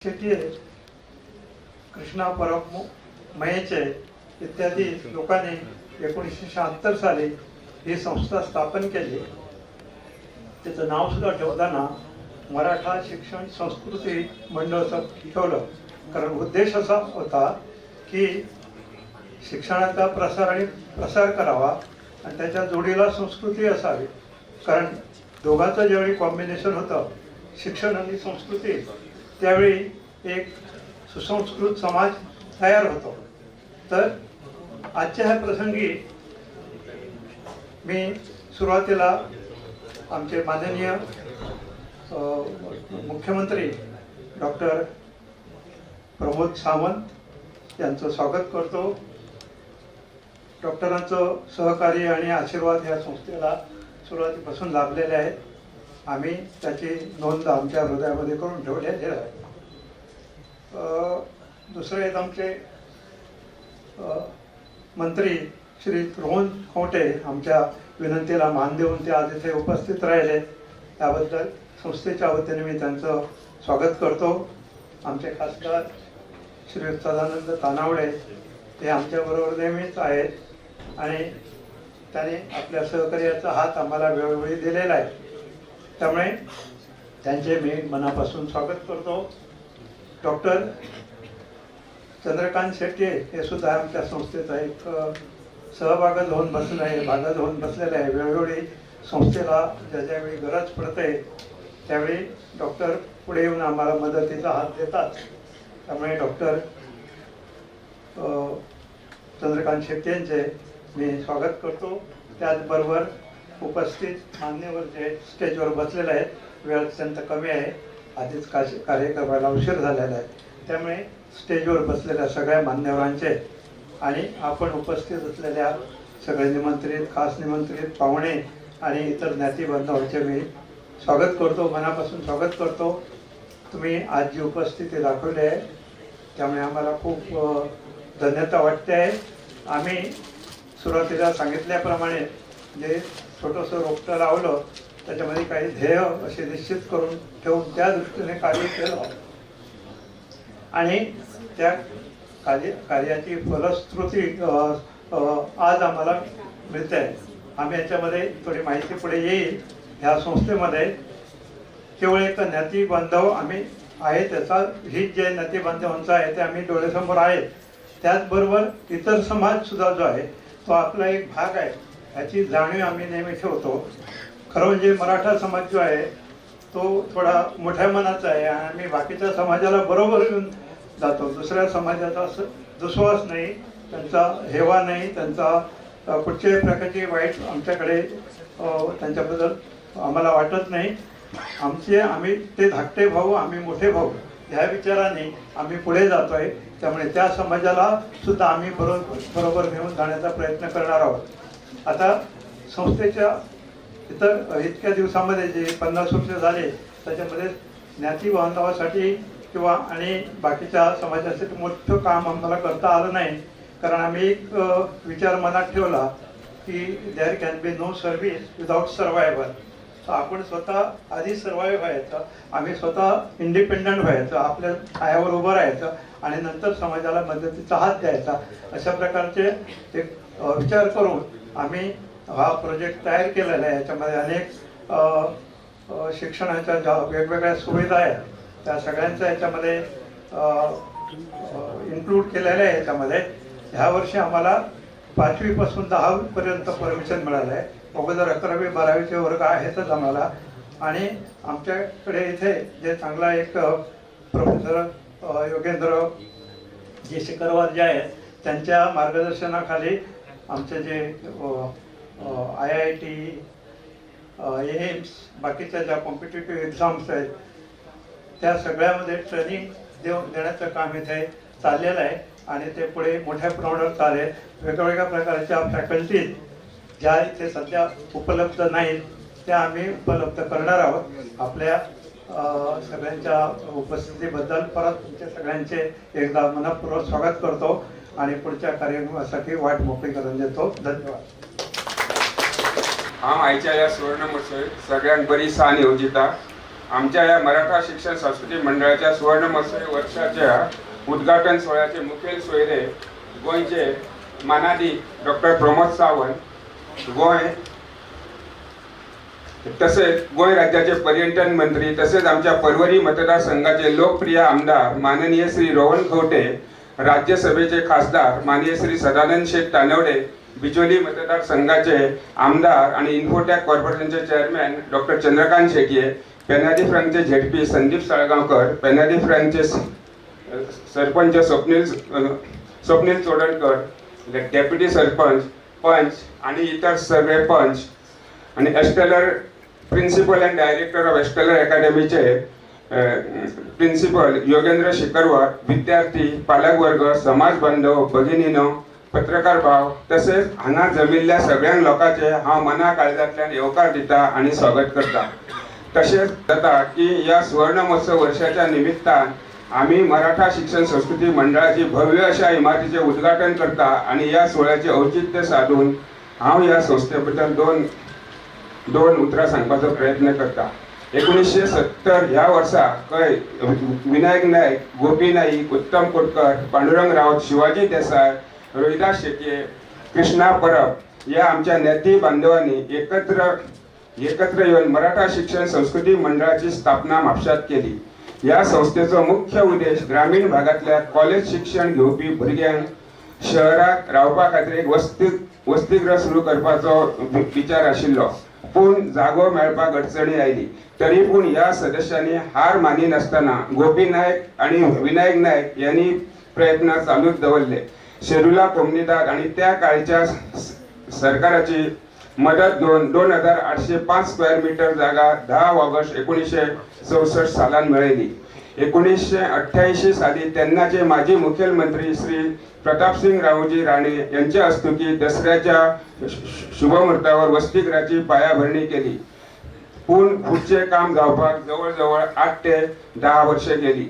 शेती कृष्णा परब मयेचे इत्यादी लोकांनी 1976 साली ही संस्था स्थापन केली. त्याचं नाव सुद्धा ठेवताना मराठा शिक्षण संस्कृती मंडळ असं ठेवलं, कारण उद्देश असा होता की शिक्षणाचा प्रसार करावा आणि त्याच्या जोडीला संस्कृती असावी. कारण दोघांचं ज्यावेळी कॉम्बिनेशन होतं शिक्षण आणि संस्कृती, त्यावेळी एक सुसंस्कृत समाज तयार होतो. तर आजच्या ह्या प्रसंगी मी सुरुवातीला आमचे माननीय मुख्यमंत्री डॉक्टर प्रमोद सावंत यांचं स्वागत करतो. डॉक्टरांचं सहकार्य आणि आशीर्वाद या संस्थेला सुरुवातीपासून लाभलेले आहेत. आम्ही त्याची नोंद आमच्या हृदयामध्ये करून ठेवलेली आहे. दुसरे आहेत आमचे मंत्री श्री रोहन खंवटे. आमच्या विनंतीला मान देऊन ते आज इथे उपस्थित राहिले, त्याबद्दल संस्थेच्या वतीने मी त्यांचं स्वागत करतो. आमचे खासदार श्री सदानंद तानावडे ते आमच्याबरोबर नेहमीच आहेत आणि त्याने आपल्या सहकार्याचा हात आम्हाला वेळोवेळी दिलेला आहे, त्यामुळे त्यांचे मी मनापासून स्वागत करतो. डॉक्टर चंद्रकांत शेट्टी हे सुद्धा आमच्या संस्थेचा एक सहभागी होऊन बसलेले आहे. वेळोवेळी संस्थेला ज्यावेळी गरज पडते त्यावेळी डॉक्टर पुढे येऊन आम्हाला मदतीचा हात देतात, त्यामुळे डॉक्टर चंद्रकांत शेट्टी यांचे मी स्वागत करतो. त्याचबरोबर उपस्थित मान्यवर जे स्टेजवर बसलेले आहेत, वेळ अत्यंत कमी आहे, आधीच कार्यक्रमाला उशीर झालेला आहे, त्यामुळे स्टेजवर बसलेल्या सगळ्या मान्यवरांचे आणि आपण उपस्थित असलेल्या सगळे निमंत्रित, खास निमंत्रित पाहुणे आणि इतर ज्ञाती बांधवांचे मी स्वागत करतो, मनापासून स्वागत करतो. तुम्ही आज जी उपस्थिती दाखवली आहे त्यामुळे आम्हाला खूप धन्यता वाटते आहे. आम्ही सुरुवातीला सांगितल्याप्रमाणे जे छोटंसं रोपटं लावलं त्याच्यामध्ये काही ध्येय असे निश्चित करून ठेवून त्या दृष्टीने कार्य केलं आणि त्या कार्याची फलश्रुती आज आम्हाला मिळते आहे. आम्ही याच्यामध्ये थोडी माहिती पुढे येईल. ह्या संस्थेमध्ये केवळ एक ज्ञाती बांधव आम्ही आहे, त्याचा हित जे ज्ञाती बांधवांचा आहे ते आम्ही डोळ्यासमोर आहे. त्याचबरोबर इतर समाज सुद्धा जो आहे तो आपला एक भाग आहे, याची जाणीव आम्ही नेहमी ठेवतो. खरं म्हणजे मराठा समाज जो आहे तो थोडा मोठ्या मनाचा आहे आणि आम्ही बाकीच्या समाजाला बरोबर घेऊन जातो. दुसऱ्या समाजाचा दुस्वास नाही, त्यांचा हेवा नाही, त्यांचा कुठच्याही प्रकारची वाईट आमच्याकडे त्यांच्याबद्दल आम्हाला वाटत नाही. आम्ही ते धाकटे भाऊ, आम्ही मोठे भाऊ ह्या विचाराने आम्ही पुढे जातोय. त्यामुळे त्या समाजाला सुद्धा आम्ही बरोबर घेऊन जाण्याचा प्रयत्न करणार आहोत. आता संस्थेच्या इतक्या दिवसामध्ये जे 50 वर्ष झाले त्याच्यामध्ये ज्ञाती बांधवासाठी किंवा आणि बाकीच्या समाजासाठी मोठं काम आम्हाला करता आलं नाही, कारण आम्ही एक विचार मनात ठेवला की there can be no service without survival. तर आपण स्वतः आधी सर्वाईव्ह व्हायचं, आम्ही स्वतः इंडिपेंडंट व्हायचं, आपल्या पायावर उभं राहायचं आणि नंतर समाजाला मदतीचा हात द्यायचा. अशा प्रकारचे एक विचार करून आम्ही हा प्रोजेक्ट तयार केलेला आहे. याच्यामध्ये अनेक शिक्षणाच्या ज्या वेगवेगळ्या सुविधा आहेत त्या सगळ्यांचा याच्यामध्ये इन्क्लूड केलेलं आहे. याच्यामध्ये ह्या वर्षी आम्हाला 5वी पासून 10वी पर्यंत परमिशन मिळालं आहे. अगोदर 11वी 12वीचे वर्ग आहेतच आम्हाला. आणि आमच्याकडे इथे जे चांगला एक प्रोफेसर योगेंद्र जे शिखरवार जे आहेत त्यांच्या मार्गदर्शनाखाली आमचे जे IIT, एम्स, बाकीच्या ज्या कॉम्पिटिटिव्ह एक्झाम्स आहेत त्या सगळ्यामध्ये ट्रेनिंग देण्याचं काम इथे चाललेलं आहे आणि ते पुढे मोठ्या प्रमाणावर चालेल. वेगवेगळ्या प्रकारच्या फॅकल्टीज ज्या इथे सध्या उपलब्ध नाहीत त्या आम्ही उपलब्ध करणार आहोत. आपल्या सगळ्यांच्या उपस्थितीबद्दल परत तुमच्या सगळ्यांचे एकदा मनपूर्वक स्वागत करतो आणि पुढच्या कार्यक्रमासाठी वाट मोकळी करून देतो. धन्यवाद. हांव आयच्या ह्या सुवर्ण महोत्सव सगळ्यांक बरी सा नियोजिता आमच्या या मराठा शिक्षण संस्कृती मंडळाच्या सुवर्ण महोत्सवी वर्षाच्या उद्घाटन सोहळ्याचे मुखेल सोयरे गोंयचे मानादी डॉक्टर प्रमोद सावंत, तसेच गोंय राज्याचे पर्यटन मंत्री तसेच आमच्या परवरी मतदारसंघाचे लोकप्रिय आमदार माननीय श्री रोहन खवटे, राज्यसभेचे खासदार माननीय श्री सदानंद शेठ तानवडे, बिचोली मतदारसंघाचे आमदार आणि इन्फोटॅक कॉर्पोरेशनचे चेअरमॅन डॉक्टर चंद्रकांत शेट्ये, पेनादी फ्रँकचे झेडपी संदीप साळगावकर, पेनादी फ्रँकचे सरपंच स्वप्नील चोडणकर, डेप्युटी सरपंच, पंच आणि इतर सगळे पंच आणि Stellar principal and director of Stellar अकॅडमीचे प्रिन्सिपल योगेंद्र शिकरवार, विद्यार्थी, पालक वर्ग, समाज बांधव, भगिनीनो, पत्रकार भाव तसेच हांगा जमिल्ल्या सगळ्या लोकांचे हांव मना काळजांतल्यान येवकार दिता आणि स्वागत करता। तसेच जाता की या सुवर्ण महोत्सव वर्षाच्या निमित्तान आम्ही मराठा शिक्षण संस्कृती मंडळाची भव्य अशा इमारतीचे उद्घाटन करता आणि या सोहळ्याचे औचित्य साधून हांव या संस्थेबद्दल दोन उतरां सांगपाचो प्रयत्न करता। 1970 ह्या वर्सा विनायक नायक, गोपी नाईक, उत्तम कोटकर, पांडुरंग रावत, शिवाजी देसाय, रोहिदास शेट्ये, कृष्णा परब या आमच्या नेती बांधवांनी एकत्र येऊन मराठा शिक्षण संस्कृती मंडळाची स्थापना म्हापशात केली। या संस्थेचो मुख्य उद्देश ग्रामीण भागातल्या कॉलेज शिक्षण घेवपी भुरग्यांक शहरात रावपा खातीर एक वसतिगृह सुरू करपाचो विचार आशिल्लो, पूण जागो मेळपाक अडचणी आयली। तरी पूण या सदस्यांनी हार मानी नासतना गोपी नायक आणि विनायक नायक यांनी प्रयत्न चालूच दवरले। शेड्युला कोमनीदार आणि त्या काळच्या सरकाराची मदत घेऊन 2805 स्क्वेअर मीटर जागा 10 ऑगस्ट 1964 सालान मेळयली। 1988 साली तेन्नाचे माजी मुख्यमंत्री श्री प्रतापसिंग रावजी राणे यांच्या हस्तुकी दसऱ्याच्या शुभमुहूर्तावर वसतिगृहाची पायाभरणी केली, पूण पुढचे काम जावपाक जवळजवळ 8 ते 10 वर्षे गेली।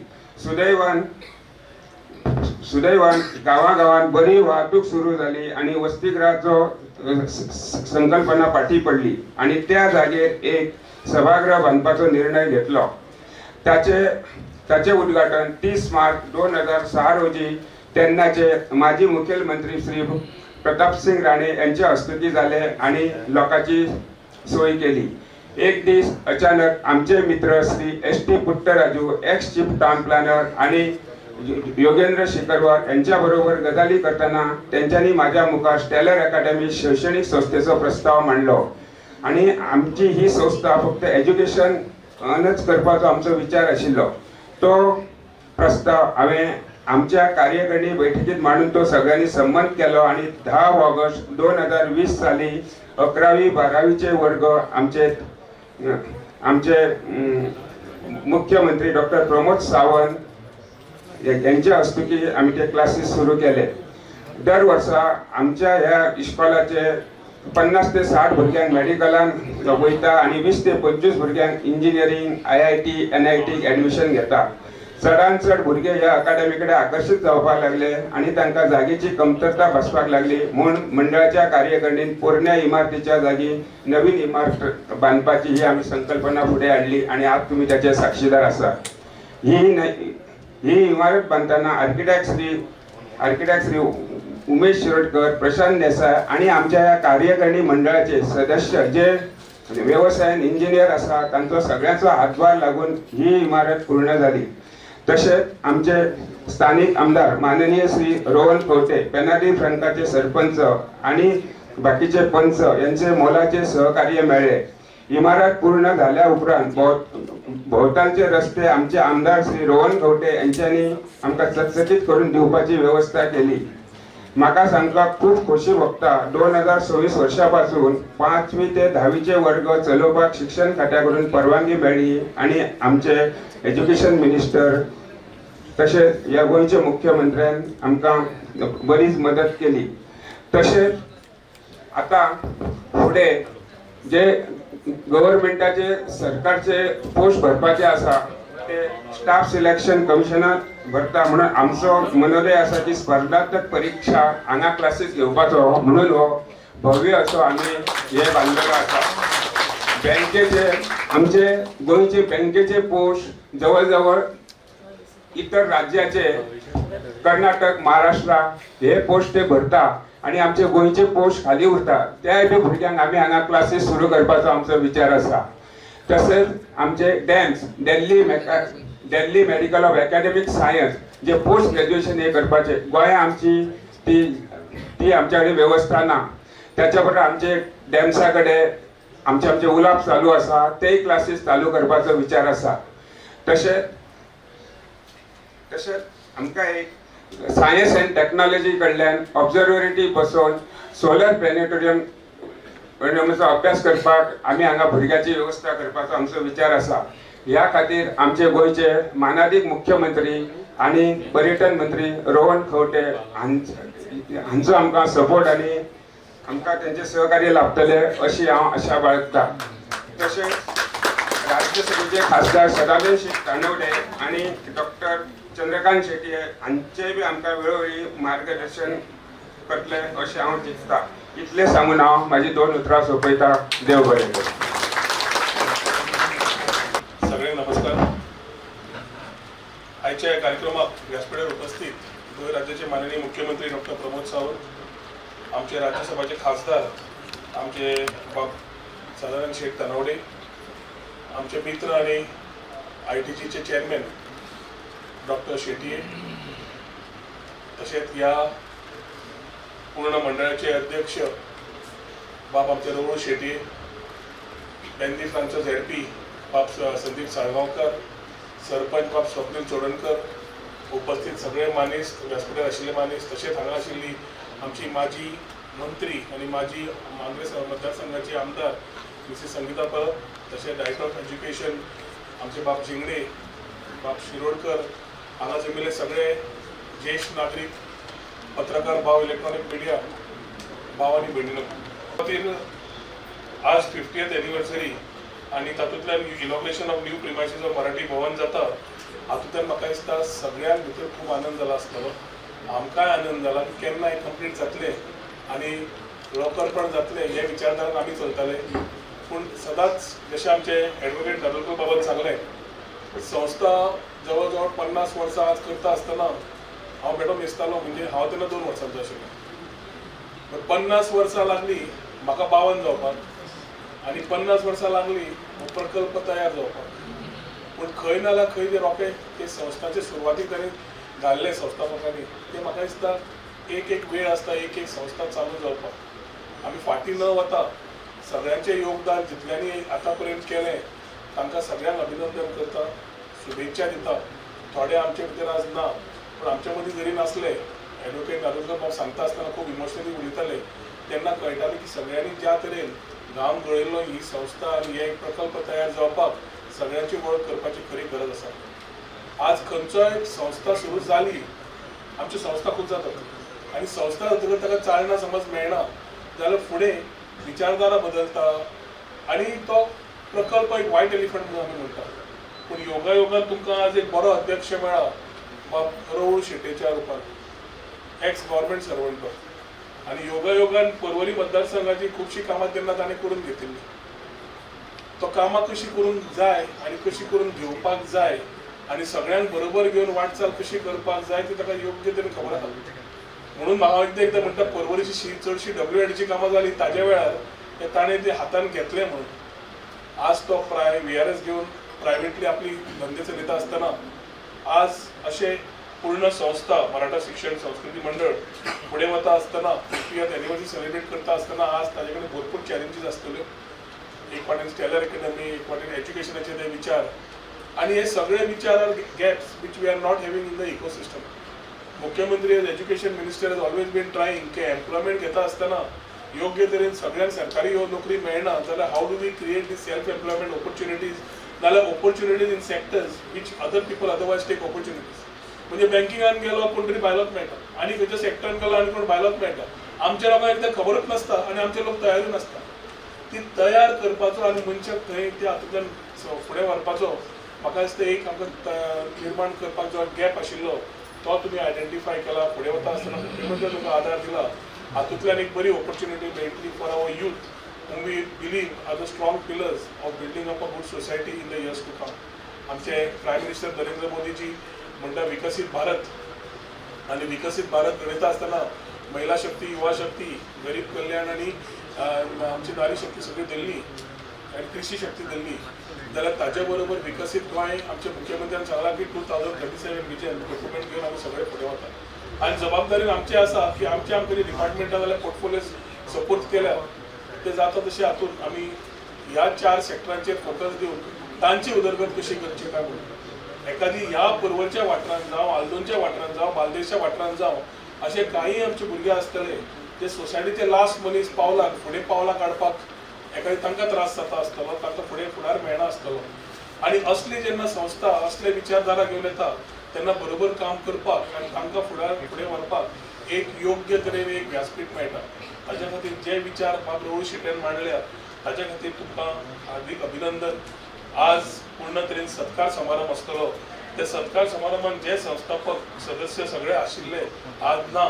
सुदैवान गावागावात बरी वाहतूक सुरू झाली आणि वसतिगृहाचो संकल्पना पाठी पडली आणि त्या जागेर एक सभागृह बांधपाचो निर्णय घेतलो। त्याचे उद्घाटन 30 मार्च 2006 रोजी तेन्नाचे माजी मुख्यमंत्री श्री प्रतापसिंग राणे यांच्या हस्तुकी झाले आणि लोकांची सोय केली। एक दीस अचानक आमचे मित्र Shri ST Puttaraju, ex chief town planner आणि योगेंद्र शिकरवार यांच्या बरोबर गजाली करताना त्यांच्यानी माझ्या मुखार स्टेलर अकॅडमी शैक्षणिक संस्थेचो प्रस्ताव मांडलो आणि आमची ही संस्था फक्त एज्युकेशनच करपाचो आमचो विचार आशिल्लो। तो प्रस्ताव हांवें आमच्या कार्यकारिणी बैठकीत मांडून तो सगळ्यांनी संमत केलो आणि 10 ऑगस्ट 2020 साली 11वी 12वीचे वर्ग आमचे मुख्यमंत्री डॉक्टर प्रमोद सावंत यांच्या हस्तुकी आम्ही ते क्लासेस सुरू केले। दर वर्सा आमच्या ह्या इस्कॉलाचे 50 ते 60 भुरग्यांक मेडिकलान वयता आणि 20 ते 25 भुरग्यांक इंजिनियरिंग, IIT, NIT ऍडमिशन घेता। चडांत चड भुरगे ह्या अकादमी कडेन आकर्षित जावपाक लागले आणि तांकां जागेची कमतरता भासपाक लागली, म्हूण मंडळाच्या कार्यकारिणीन पोरण्या इमारतीच्या जागी नवीन इमारत बांदपाची ही आमी संकल्पना फुडें हाडली आणि आज तुम्ही त्याचे साक्षीदार आसा। ही इमारत बांधताना आर्किटेक्ट श्री उमेश शिरोडकर, प्रशांत देसाय आणि आमच्या या कार्यकारिणी मंडळाचे सदस्य जे व्यवसायान इंजिनियर आसा तांचो सगळ्यांचो हातभार लागून ही इमारत पूर्ण झाली। तसेच आमचे स्थानिक आमदार माननीय श्री रोहन खवटे, पेनादी फ्रँकाचे सरपंच आणि बाकीचे पंच यांचे मोलाचे सहकार्य मेळ्ळे। इमारत पूर्ण झाल्या उपरांत भोवतालचे रस्ते आमचे आमदार श्री रोहन खवटे यांच्यानी आमकां चकचकीत करून दिवपाची व्यवस्था केली। म्हाका सांगपाक खूप खोशी भोगता 2026 वर्षापासून 5वी ते 10वीचे वर्ग चलोवपाक शिक्षण खात्याकडून परवानगी मेळ्ळी आणि आमचे एज्युकेशन मिनिस्टर तसेच या गोंयचे मुख्यमंत्र्यान आमकां बरीच मदत केली। तसेच आता पुढे जे गव्हर्नमेंटाचे सरकारचे पोस्ट भरपाचे आसा ते स्टाफ सिलेक्शन कमिशनात भरता, म्हणून आमचो मनोदय आसा की स्पर्धात्मक परीक्षा हांगा क्लासेस घेवपाचो, म्हणून हो भव्य असो आमी हे बांदलेलो आसा। बँकेचे आमचे गोंयचे बँकेचे पोस्ट जवळजवळ इतर राज्याचे कर्नाटक महाराष्ट्र हे पोस्ट ते भरता आणि आमचे गोंयचे पोस्ट खाली उरता. त्या बी भुरग्यांक आमी हांगा क्लासीस सुरू करपाचो आमचो विचार आसा. तसेच आमचे dams Delhi medical of academic science जे पोस्ट ग्रॅज्युएशन हे करपाचे गोंया आमची ती आमच्या कडेन व्यवस्था ना. त्याच्या बरोबर आमचे डॅम्सा कडेन आमचे उलाप चालू आसा, तेय क्लासीस चालू करपाचो विचार आसा. तशेंच आमकां एक सायन्स एंड टेक्नॉलॉजी कडल्यान ऑब्झर्वेटरी बसोवन सोलर प्लॅनेटोरियमचो अभ्यास करपाक आमी हांगा भुरग्याची व्यवस्था करपाचो आमचो विचार आसा. ह्या खातीर आमचे गोंयचे मानादीक मुख्यमंत्री आणि पर्यटन मंत्री रोहन खंवटे हांचो आमकां सपोर्ट आनी आमकां तेंचे सहकार्य लाभतले अशी हांव आशा बाळगता. तशेंच राज्यसभेचे खासदार सदानंद तानवडे आणि डॉक्टर चंद्रकांत शेट्टी हांचे बी आमकां वेळोवेळी मार्गदर्शन करतले अशें हांव चिंतता. इतलें सांगून हांव म्हाजी 2 उतरां सोंपयता. देव बरें करूं. सगळे नमस्कार. आजच्या कार्यक्रमात व्यासपीठावर उपस्थित गोंय राज्याचे माननीय मुख्यमंत्री डॉक्टर प्रमोद सावंत, आमचे राज्यसभाचे खासदार आमचे सदानंद शेठ तानवडे, आमचे मित्र आणि ITGचे चेअरमॅन डॉक्टर शेट्ये, तसेच या पूर्ण मंडळाचे अध्यक्ष बाप आमचे रोहन शेट्ये, बेंदी फ्रांचो ZP बाप संदीप साळगांवकर, सरपंच बाप स्वप्नील चोडणकर, उपस्थित सगळे मानेस, व्यासपीठार आशिल्ले मानेस, तशेंच हांगा आशिल्ली आमची माजी मंत्री आणि माजी काँग्रेस मतदारसंघाची आमदार मिसेस संगीता परब, तशेंच डायरेक्टर ऑफ एज्युकेशन आमचे बाप जिंगडे, बाप शिरोडकर, हांगा जमिल्ले सगळे ज्येष्ठ नागरिक, पत्रकार भाव, इलेक्ट्रॉनिक मिडिया भाव आणि भयणीनो, खातीर आज 50th एनिवर्सरी आणि तातूंतल्यान inauguration of new premises of Marathi Bhavan जाता. हातूंतल्यान म्हाका दिसता सगळ्यांक भितर खूब आनंद जाला आसतलो. आमकांय आनंद जाला की केन्ना हें कंप्लीट जातलें आनी लोकर्पण जातलें हे विचारधारान आमी चलताले. पूण सदांच जशें आमचे एडवोकेट दादोलकर बाबान सांगलें, संस्था जवळ जवळ 50 वर्सां आज करता आसतना हांव बेठो न्हेसतालो, म्हणजे हांव तेन्ना 2 वर्सांचो आशिल्लो. 50 वर्सां लागली म्हाका 52 जावपाक आनी 50 वर्सां लागली हो प्रकल्प तयार जावपाक. पूण खंय ना जाल्यार खंय जे रोंपे ते संस्थाचे सुरवातीक तांणी घाल्ले संस्थापकांनी, ते म्हाका दिसता एक वेळ आसता एक संस्था चालू जावपाक. आमी फाटीं न वता सगळ्यांचें योगदान जितल्यांनी आतां पर्यंत केलें तांकां सगळ्यांक अभिनंदन करता, शुभेच्छा दिता. थोडे आमचे भितर आज ना, पूण आमचे मदीं जरी नासले, एडवोकेट दादोलकर बाब सांगता आसतना खूब इमोशनली उलयताले, तेन्ना कळटालें की सगळ्यांनी ज्या तरेन घाम गळयलो ही संस्था आनी हे प्रकल्प तयार जावपाक सगळ्यांची वळख करपाची खरी गरज आसा. आज खंयचोय संस्था सुरू जाली, आमची संस्था खूब जातात आनी संस्था जातकच ताका चालना समज मेळना जाल्यार फुडें विचारधारा बदलता आनी तो प्रकल्प एक वायट एलिफंट म्हणून आमी म्हणटा. पूण योगायोगान तुमकां आज एक बरो अध्यक्ष मेळ्ळा बाब रोहन शेट्येच्या रुपान, एक्स गव्हर्मेंट सर्वंट तो, आनी योगायोगान पर्वरी मतदारसंघाची खुबशीं कामां तेन्ना ताणें करून घेतिल्ली. तो कामां कशी करूंक जाय आनी कशी करून घेवपाक जाय आनी सगळ्यांक बरोबर घेवन वाटचाल कशी करपाक जाय ती ताका योग्य तरेन खबर आसा. म्हणून हांव एकदां म्हणटा पर्वरीची चडशी WIDची कामां जाली ताज्या वेळार ते ताणें ते हातान घेतलें म्हणून. आज तो VRS घेवन प्रायवेटली आपली धंदे चलयता आसतना आज अशें पूर्ण संस्था मराठा शिक्षण संस्कृती मंडळ फुडें वता आसतना 50th एनिवर्सरी सेलिब्रेट करता आसतना आज ताजे कडेन भरपूर चॅलेंजीस आसतल्यो. एक वाटेन स्टेलर अकॅडमी, एक वाटेन एज्युकेशनाचे ते विचार आनी हे सगळे विचार are gaps which we are not having in the ecosystem. मुख्यमंत्री as education minister has always been trying की एम्प्लॉयमेंट घेता आसतना योग्य तरेन सगळ्यांक सरकारी नोकरी मेळना जाल्यार how do we create the self employment opportunities, नाल्यार opportunities in sectors which other people otherwise take opportunities. म्हणजे बँकिंगान गेलो कोण तरी बायलोक मेळटा आनी खंयच्या सेक्टरान गेलो आनी कोण बायलोक मेळटा. आमच्या लोकांक एकदां खबरूच नासता आनी आमचे लोक तयारूच नासता. ती तयार करपाचो आनी मनशाक थंय ते हातूंतल्यान फुडें व्हरपाचो म्हाका दिसता एक आमकां निर्माण करपाक जो गॅप आशिल्लो तो तुमी आयडेंटिफाय केला. फुडें वता आसतना मुख्यमंत्र्यान तुमकां आदार दिला, हातूंतल्यान एक बरी ऑपॉर्च्युनिटी मेळटली for our youth whom we believe are the strong pillars of building up a good society in the years to come. आमचे प्राईम मिनिस्टर नरेंद्र मोदीजी म्हणटा विकसित भारत, आणि विकसित भारत घडयता आसतना महिला शक्ती, युवा शक्ती, गरीब कल्याण आणि आमची नारी शक्ती सगळी दिल्ली आणि कृषी शक्ती दिल्ली, जाल्यार ताचे बरोबर विकसित गोंय आमच्या मुख्यमंत्र्यान सांगला की 2037 विजन डॉक्युमेंट घेवन आमी सगळे फुडें वतात. आणि जबाबदारी आमची आसा की आमच्या डिपार्टमेंटा जाल्यार पोर्टफोलियो सपोर्ट केल्या ते जाता तशें हातूंत आमी ह्या 4 सेक्टरांचेर फोकस दिवन तांची उदरगत कशी करची काय म्हणून एखादी ह्या पर्वरच्या वाठारांत जावं, आल्दोनच्या वाठारांत जावं, बालदेशच्या वाठारांत जावं असे काही आमचे भुरगे आसतले ते सोसायटीचे लास्ट मनीस पावलाक फुडें पावलां काडपाक एखादी तांकां त्रास जाता आसतलो, तांकां फुडार मेळना आसतलो. आनी असली जेन्ना संस्था असले विचारधारा घेवन येता तेन्ना बरोबर काम करपाक आनी तांकां फुडें व्हरपाक एक योग्य तरेन एक व्यासपीठ मेळटा. ताच्या खातीर जे विचार बाब रवळ शेट्यान मांडल्या ताच्या खातीर तुमकां हार्दिक अभिनंदन. आज पूर्ण तरेन सत्कार समारंभ आसतलो. त्या सत्कार समारंभात जे संस्थापक सदस्य सगळे आशिल्ले आज ना,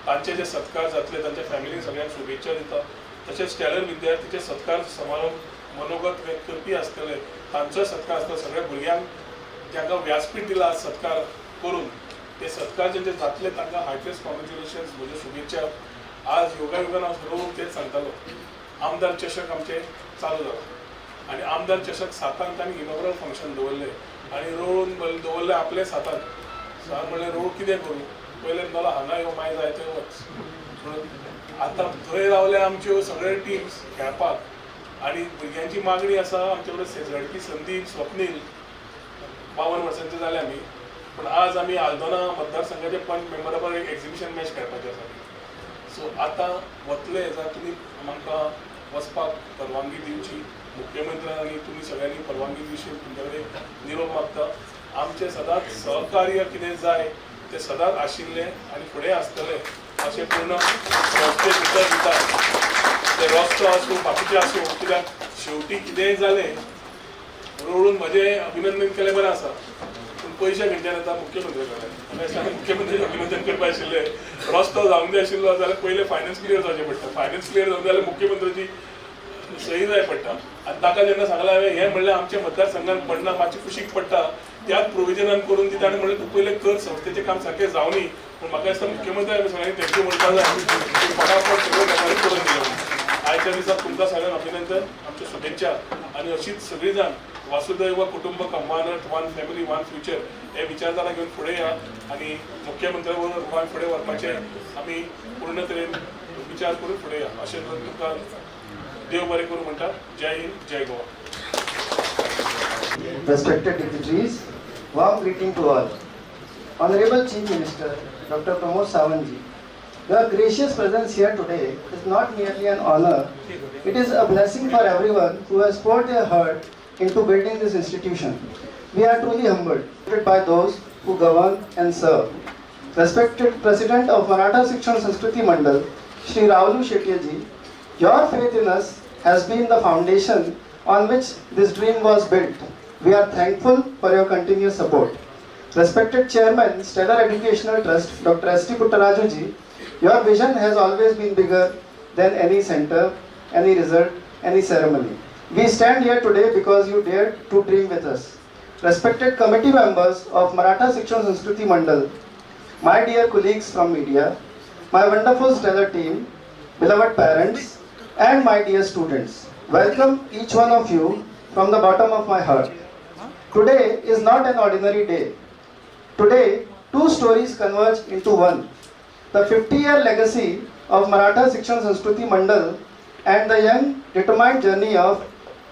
तांचे जे सत्कार जातले तांच्या फॅमिलीक सगळ्यांक शुभेच्छा दिता. तशेंच स्टॅलर विद्यार्थीचे सत्कार समारंभ मनोगत व्यक्त करपी आसतले तांचो सत्कार आसतलो. सगळ्या भुरग्यांक जांकां व्यासपीठ दिला आज सत्कार करून ते सत्कार जे जातले तांकां हार्टिएस्ट कॉंग्रॅच्युलेशन्स, म्हज्यो शुभेच्छा. आज योगायोगान हांव रोवून तेच सांगतालो, आमदार चषक आमचे चालू जाला आनी आमदार चषक 7 तांणी इनॉग्रल फंक्शन दवरलें आनी रोवून दवरलें आपले 7. सर म्हणलें रोव कितें करूं, पयलें नाला हांगा यो माय जाय थंय वच. आतां थंय रावल्या आमच्यो सगळे टिम्स खेळपाक आनी भुरग्यांची मागणी आसा आमचे कडेन झडपी संदीप, स्वप्नील 52 वर्सांचे जाले आमी, पूण आज आमी आल्दोना मतदारसंघाचे पंच मेंबरा बरोबर एक एक्झिबिशन मॅच खेळपाचें आसा. सो आतां वतले जाल्यार तुमी आमकां वचपाक परवानगी दिवची. मुख्यमंत्र्यान आनी तुमी सगळ्यांनी परवानगी दिवची. तुमचे कडेन निरोप मागता. आमचे सदांच सहकार्य कितें जाय ते सदांच आशिल्ले आनी फुडें आसतले अशें पूर्ण संस्थे भितर दितात. ते रस्तो आसूं बाकीचे आसूं, कित्याक शेवटी कितेंय जालें रोडून म्हजें अभिनंदन केलें बरें आसा, पूण पयशे खंयच्यान येता मुख्यमंत्री कडेन. मुख्यमंत्री अभिनंदन करपा आशिल्लें, रस्तो जावंक जाय आशिल्लो जाल्यार पयलें फायनान्स क्लियर जावचें पडटा. फायनान्स क्लियर जावंक जाल्यार मुख्यमंत्र्याची सही जाय पडटा. आनी ताका जेन्ना सांगलां हांवें हें म्हणल्यार आमच्या मतदारसंघान पडना, मातशी कुशीक पडटा, त्याच प्रोविजनान करून दिता आनी म्हणलें तूं पयलें कर, संस्थेचें काम सारकें जावनी. पूण म्हाका दिसता मुख्यमंत्री सगळ्यांनी थँक्यू म्हणपा जाय, फटाफट सगळें वेपारी करून दिलें. आयच्या दिसा तुमकां सगळ्यांक अभिनंदन, आमच्यो शुभेच्छा. आनी अशीच सगळीं जाण वासुदैव कुटुंबकम, one earth, one family, one future हे विचारधारा घेवन फुडें या आनी मुख्यमंत्र्या बरोबर गोंय फुडें व्हरपाचें आमी पूर्ण तरेन विचार करून फुडें या अशें तुमकां देव बरें करूं म्हणटा. जय हिंद, जय Goa. Respected dignitaries, warm greeting to all. Honorable Chief Minister Dr. Pramod Sawant ji, your gracious presence here today is not merely an honor, it is a blessing for everyone who has poured their heart into building this institution. We are truly humbled by those who govern and serve. Respected President of Maratha Shikshan Sanskriti Mandal, Shri Ravulu Shetye ji, your faith in us has been the foundation on which this dream was built. We are thankful for your continuous support. Respected Chairman, Stellar Educational Trust, Dr. S.T. Puttaraju ji, your vision has always been bigger than any center, any result, any ceremony. We stand here today because you dared to dream with us. Respected committee members of Maratha Shikshan Sanskriti Mandal, my dear colleagues from media, my wonderful stellar team, beloved parents, and my dear students, welcome each one of you from the bottom of my heart. Today is not an ordinary day. Today, two stories converge into one. The 50-year legacy of Maratha Shikshan Sanskriti Mandal and the young, determined journey of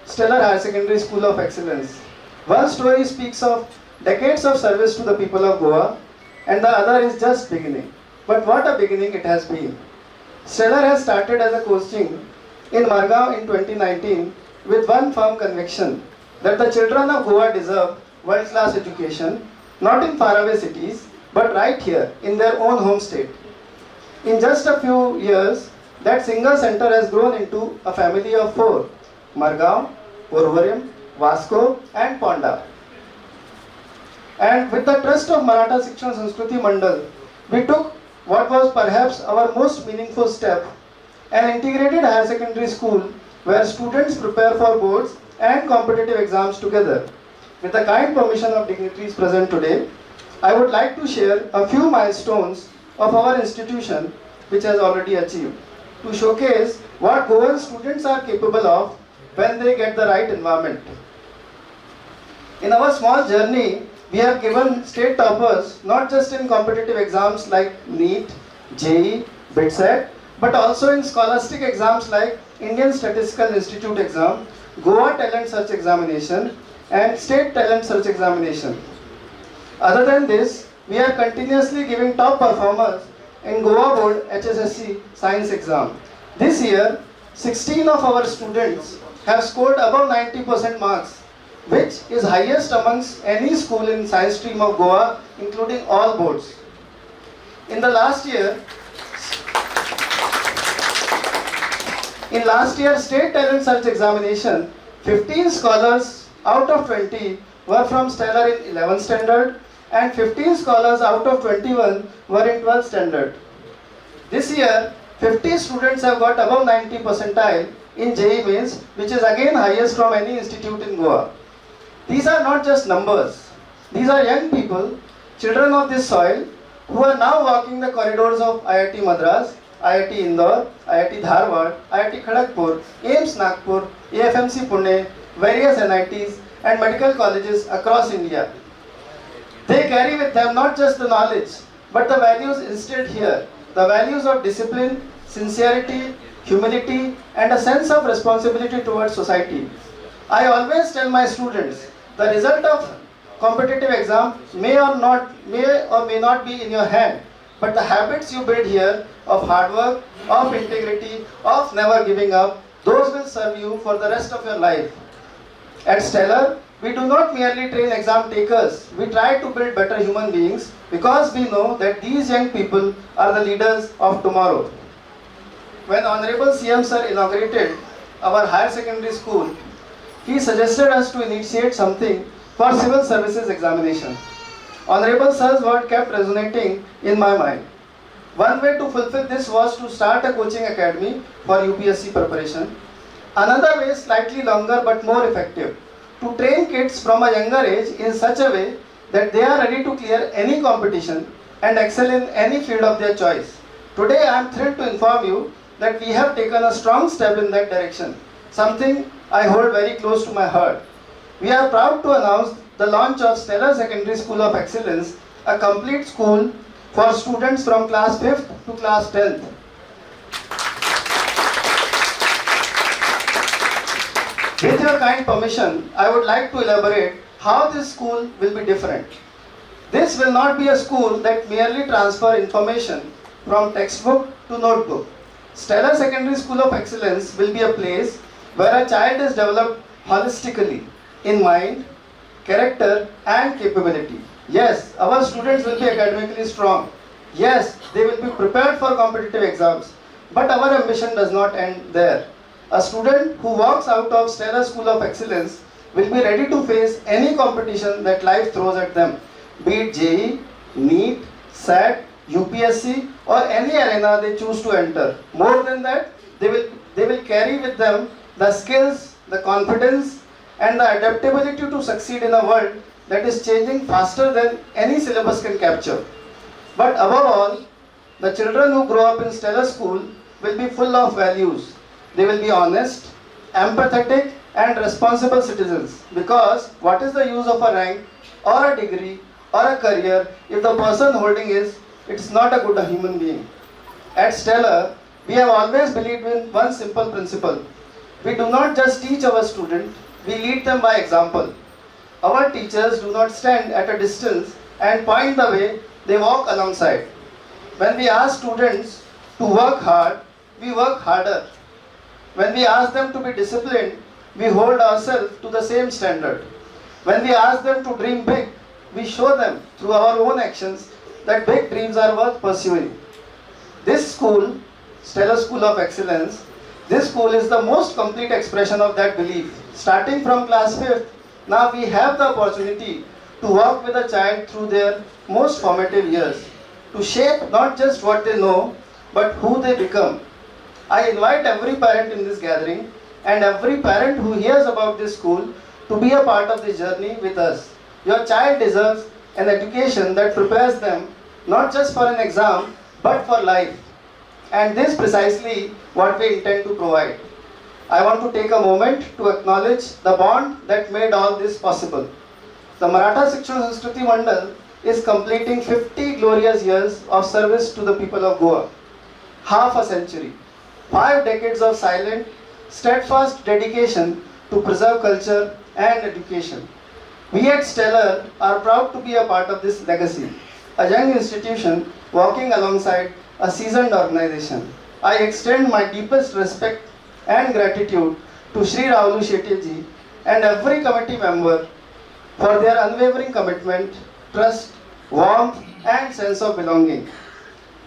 Stellar Higher Secondary School of Excellence. One story speaks of decades of service to the people of Goa, and the other is just beginning. But what a beginning it has been. Stellar has started as a coaching in Margao in 2019 with one firm conviction that the children of Goa deserve world-class education, not in faraway cities, but right here in their own home state. In just a few years, that single center has grown into a family of 4, Margao, Porvorim, Vasco and Ponda. And with the trust of Maratha Shikshan Sanskriti Mandal, we took what was perhaps our most meaningful step, an integrated higher secondary school where students prepare for boards and competitive exams together. With the kind permission of dignitaries present today, I would like to share a few milestones of our institution which has already achieved, to showcase what Goan students are capable of when they get the right environment. In our small journey, we have given state toppers not just in competitive exams like NEET, JEE, BITSET, but also in scholastic exams like Indian Statistical Institute exam, Goa Talent Search Examination, and State Talent Search Examination. Other than this, we are continuously giving top performers in Goa Board HSSC Science exam. This year, 16 of our students have scored above 90% marks, which is highest amongst any school in science stream of Goa, including all boards. In last year, State Talent Search Examination, 15 scholars out of 20 were from Stellar in 11th standard and 15 scholars out of 21 were in 12th standard. This year, 50 students have got above 90 percentile in JEE Mains, which is again highest from any institute in Goa. These are not just numbers. These are young people, children of this soil, who are now walking the corridors of IIT Madras, IIT Indore, IIT Dharwad, IIT Kharagpur, AIIMS Nagpur, AFMC Pune, various NITs and medical colleges across India. They carry with them not just the knowledge, but the values instilled here, the values of discipline, sincerity, humility, and a sense of responsibility towards society. I always tell my students, the result of competitive exam may or may not be in your hand, but the habits you build here of hard work, of integrity, of never giving up, those will serve you for the rest of your life. At Stellar, we do not merely train exam takers, we try to build better human beings because we know that these young people are the leaders of tomorrow. When Honorable CM Sir inaugurated our higher secondary school, he suggested us to initiate something for civil services examination. Honorable Sir's word kept resonating in my mind. One way to fulfill this was to start a coaching academy for UPSC preparation. Another way, slightly longer but more effective, to train kids from a younger age in such a way that they are ready to clear any competition and excel in any field of their choice. Today I am thrilled to inform you that we have taken a strong step in that direction, something I hold very close to my heart. We are proud to announce the launch of Stellar Secondary School of Excellence, a complete school for students from class 5th to class 10th. With your kind permission, I would like to elaborate how this school will be different. This will not be a school that merely transfer information from textbook to notebook. Stellar Secondary School of Excellence will be a place where a child is developed holistically in mind, character and capability. Yes, our students will be academically strong. Yes, they will be prepared for competitive exams. But our ambition does not end there. A student who walks out of Stellar School of Excellence will be ready to face any competition that life throws at them, be it JEE, NEET, SAT, UPSC or any arena they choose to enter. More than that, they will carry with them the skills, the confidence and the adaptability to succeed in a world that is changing faster than any syllabus can capture. But above all, the children who grow up in Stellar School will be full of values. They will be honest, empathetic and responsible citizens, because what is the use of a rank or a degree or a career if the person holding it's not a good human being. At Stellar, we have always believed in one simple principle. We do not just teach our students, we lead them by example. Our teachers do not stand at a distance and point the way, they walk alongside. When we ask students to work hard, we work harder. When we ask them to be disciplined, we hold ourselves to the same standard. When we ask them to dream big, we show them through our own actions that big dreams are worth pursuing. This school, Stellar School of Excellence, this school is the most complete expression of that belief. Starting from class 5th, now we have the opportunity to walk with a child through their most formative years, to shape not just what they know, but who they become. I invite every parent in this gathering and every parent who hears about this school to be a part of this journey with us. Your child deserves an education that prepares them not just for an exam but for life. And this precisely what we intend to provide. I want to take a moment to acknowledge the bond that made all this possible. The Maratha Shikshan Sanskriti Mandal is completing 50 glorious years of service to the people of Goa. Half a century, 5 decades of silent, steadfast dedication to preserve culture and education. We at Stellar are proud to be a part of this legacy, a young institution walking alongside a seasoned organization. I extend my deepest respect and gratitude to Sri Rahul Shetty ji and every committee member for their unwavering commitment, trust, warmth and sense of belonging.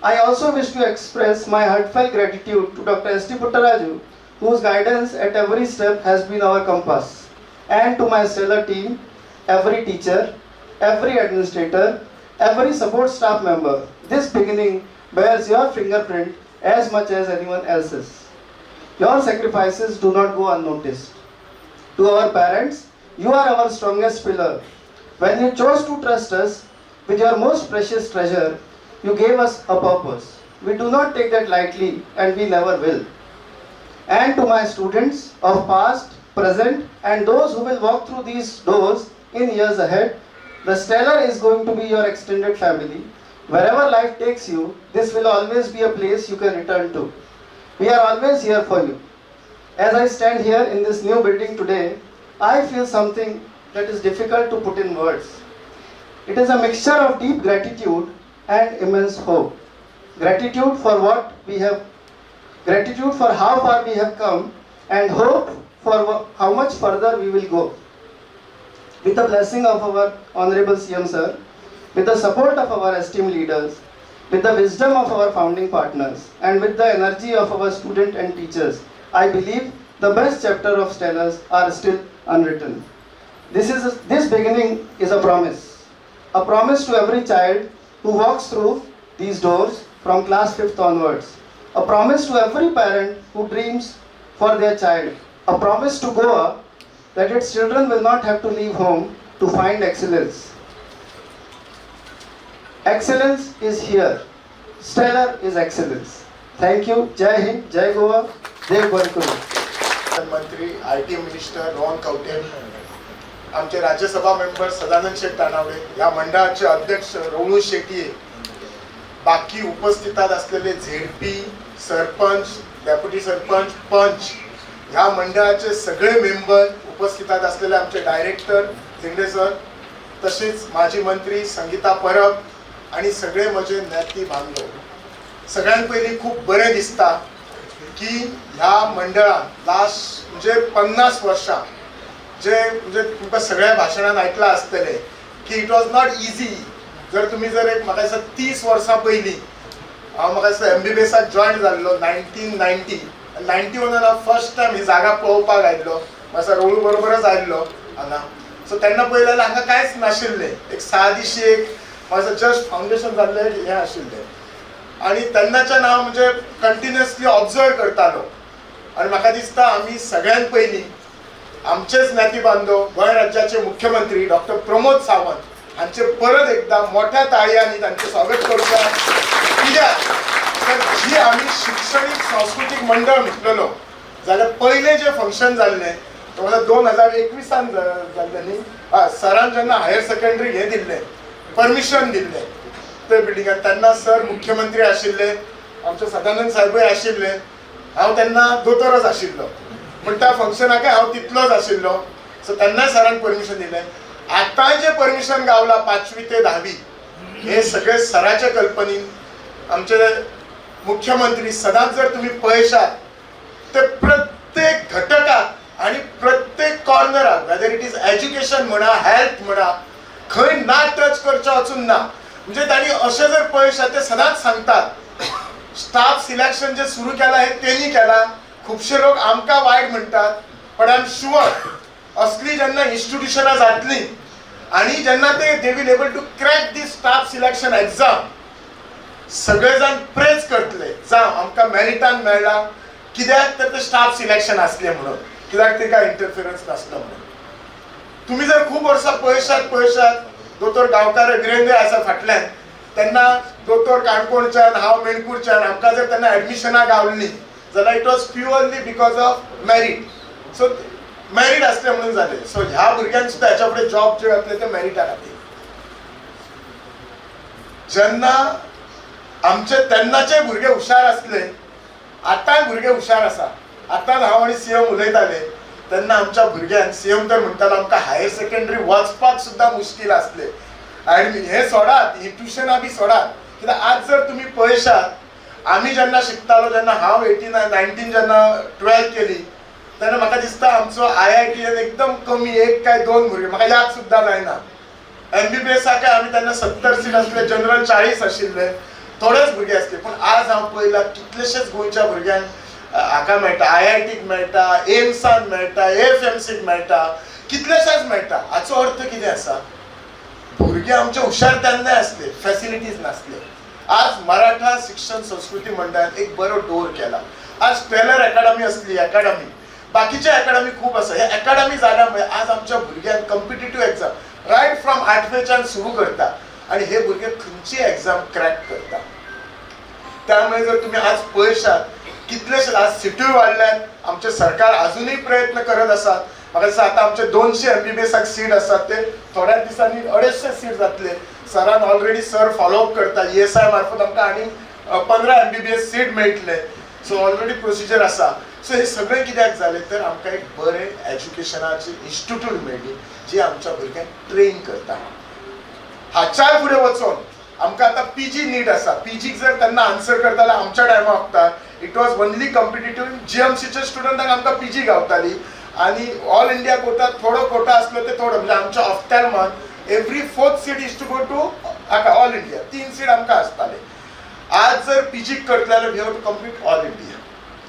I also wish to express my heartfelt gratitude to Dr. S.T. Puttaraju, whose guidance at every step has been our compass, and to my stellar team, every teacher, every administrator, every support staff member. This beginning bears your fingerprint as much as anyone else's. Your sacrifices do not go unnoticed. To our parents, you are our strongest pillar. When you chose to trust us with your most precious treasure, you gave us a purpose. We do not take that lightly and we never will. And to my students of past, present and those who will walk through these doors in years ahead, the Stellar is going to be your extended family. Wherever life takes you, this will always be a place you can return to. We are always here for you. As I stand here in this new building today, I feel something that is difficult to put in words. It is a mixture of deep gratitude and immense hope. Gratitude for what we have, gratitude for how far we have come, and hope for how much further we will go. With the blessing of our Honorable CM Sir, with the support of our esteemed leaders, with the wisdom of our founding partners, and with the energy of our students and teachers, I believe the best chapter of Stellars are still unwritten. This beginning is a promise to every child who walks through these doors from class 5th onwards, a promise to every parent who dreams for their child, a promise to Goa that its children will not have to leave home to find excellence. Excellence is here. Stellar is excellence. Thank you. Jai Hind, Jai Goa, Dev Barkuru. मंत्री IT minister Rohan Kavathe, आमचे Rajya Sabha member Sadanand शेठ तानावडे, या मंडळाचे अध्यक्ष रोहन शेट्टी, बाकी उपस्थितात असलेले ZP, sarpanch, deputy sarpanch, पंच, या मंडळाचे सगळे मेंबर, उपस्थितात असलेले आमचे डायरेक्टर झिंगडे सर, तसेच माजी मंत्री संगीता परब आणि सगळे माझे ज्ञाती बांधव. सगळ्यात पहिले खूप बरे दिसता की ह्या मंडळात लास्ट म्हणजे 50 वर्षां जे म्हणजे तुमकां सगळ्या भाशणांत ऐकला आसतले की इट वॉज नॉट इजी. जर तुम्ही जर एक म्हाका दिसता 30 वर्सां पयलीं हांव म्हाका दिसता MBBSाक जॉयन जाल्लो 1990. 91 फर्स्ट टायम ही जागा पळोवपाक आयिल्लो. म्हाका रोळू बरोबरच आयिल्लो हांगा. सो तेन्ना पळयलें हांगा कांयच नाशिल्लें. एक सादीशी एक म्हाका जस्ट फावंडेशन जाल्लें हें आशिल्लें. आणि तेन्नाच्या हांव म्हणजे कंटिन्युअसली ऑब्जर्व करतालो. आणि म्हाका दिसता आमी सगळ्यांत पयलीं आमचेच ज्ञाती बांधव गोंय राज्याचे मुख्यमंत्री डॉक्टर प्रमोद सावंत हांचे परत एकदा मोठ्या ताळयांनी तांचे स्वागत करूया. कित्याक तर जी आमी शिक्षणीक सांस्कृतीक मंडळ म्हटलेलो जाल्यार पयलें जे फंक्शन जाल्लें तें म्हाका 2021 जाल्लें न्ही. सरान जेन्ना हायर सेकंडरी हें दिल्लें परमिशन दिल्लें ते बिल्डिंगात, तेन्ना सर मुख्यमंत्री आशिल्ले, आमचे सदानंद साहेबूय आशिल्ले, हांव तेन्ना दोतोरच आशिल्लो, पूण त्या फंक्शनाकय हांव तितलोच आशिल्लो. सो तेन्नाय सरान परमिशन दिलें. आतां जे परमिशन गावला 5वी ते 10वी हे सगळे सराचे कल्पनीन. आमचे मुख्यमंत्री सदांच जर तुम्ही पळयशात ते प्रत्येक घटकात आणि प्रत्येक कॉर्नराक, वेदर इट इज एज्युकेशन म्हणा, हेल्थ म्हणा, खंय ना टच करचें वचून ना. म्हणजे तांणी अशें जर पळयशात ते सदांच सांगतात. स्टाफ सिलेक्शन जे सुरू केला हे तेणी केला. खुबशे लोक आमकां वायट म्हणटात, बट आय एम शुअर असली जेन्ना इन्स्टिट्युशनां जातली आणि जेन्ना they will able to crack the staff selection exam, सगळे जाण प्रेज करतले. जावं आमकां मेरिटान मेळ्ळा, कित्याक तर ते स्टाफ सिलेक्शन असले म्हणून, कित्याक ते काय इंटरफिरन्स नासलो म्हणून. तुम्ही जर खूप वर्सां पळयशात दोतोर गांवकार वीरेंद्र आसा फाटल्यान, तेन्ना दोतोर काणकोणच्यान हांव मेणकूरच्यान आमकां जर तेन्ना एडमिशनां गावल्ली जाल्यार it was purely because of merit. So merit असले म्हणून जाले. सो ह्या भुरग्यांक सुद्धा ह्याच्या फुडें जॉब जे घातले ते मेरिटा खातीर. जेन्ना आमचे तेन्नाचे भुरगे हुशार असले, आतांय भुरगे हुशार आसा. आतां हांव आनी सीएम उलयताले तेन्ना आमच्या भुरग्यांक सीएम तर म्हणटालो आमकां हायर सेकंडरी वचपाक सुद्धा मुश्कील असले. आनी हे सोडात, ही ट्युशनां बी सोडात, कित्याक आज जर तुमी पळयशात, आमी जेन्ना शिकतालो, जेन्ना हांव 19 जेन्ना 12th केली तेन्ना म्हाका दिसता आमचो IITन एकदम कमी 1 काय 2 भुरगे, म्हाका याद सुद्धा जायना. MBBSाक आमी तेन्ना 70 सीट आसले, जनरल 40 आशिल्ले, थोडेच भुरगे आसले. पूण आज हांव पळयलां कितलेशेच गोंयच्या भुरग्यांक हाका मेळटा, IITक मेळटा, एम्सान मेळटा, AFMCक मेळटा, कितलेशेच मेळटा. हाचो अर्थ कितें आसा? भुरगे आमचे हुशार तेन्ना असले, फॅसिलिटीज नासले. आज मराठा शिक्षण संस्कृती मंडळान एक बरो डोर केला. आज टेलर अकॅडमी असली, अकॅडमी, बाकीचे अकॅडमी खूप आसा. हे अकॅडमी जाल्यामुळे आज आमच्या भुरग्यांक कॉम्पिटिटिव्ह एक्झाम रायट फ्रॉम 8वेच्यान सुरू करता आणि हे भुरगे खंयची एक्झाम क्रॅक करता. त्यामुळे जर तुम्ही आज पळयशात कितलेशे आज सिट्यो वाडल्यात, आमचे सरकार अजूनही प्रयत्न करत आसात. म्हाका दिसता आतां आमचे 200 MBBSाक सीट आसात, ते थोड्या दिसांनी 250 सीट जातले. सरान ऑलरेडी सर फॉलोअप करता, ESI मार्फत आमकां आनी 15 MBBS सीट मेळटले. सो ऑलरेडी प्रोसिजर आसा. सो हे सगळें कित्याक जालें तर आमकां एक बरें एज्युकेशनाची इन्स्टिट्यूट मेळ्ळी जी आमच्या भुरग्यांक ट्रेन करता. हाच्या फुडें वचून आमकां आतां PG नीड आसा. PGक जर तेन्ना आन्सर करता जाल्यार आमच्या टायमा वखदार इट वॉज ओनली कॉम्पिटिटिव्ह. GMCचे स्टुडंटांक आमकां PG गावताली आणि ऑल इंडिया कोटा थोडो कोटा असलो ते थोडो, म्हणजे आमच्या ऑफ्थॅल्मान every 4th seat is to go to all India. 3 seat आमकां आसताले. आज जर PG करतले जाल्यार we have to complete all India.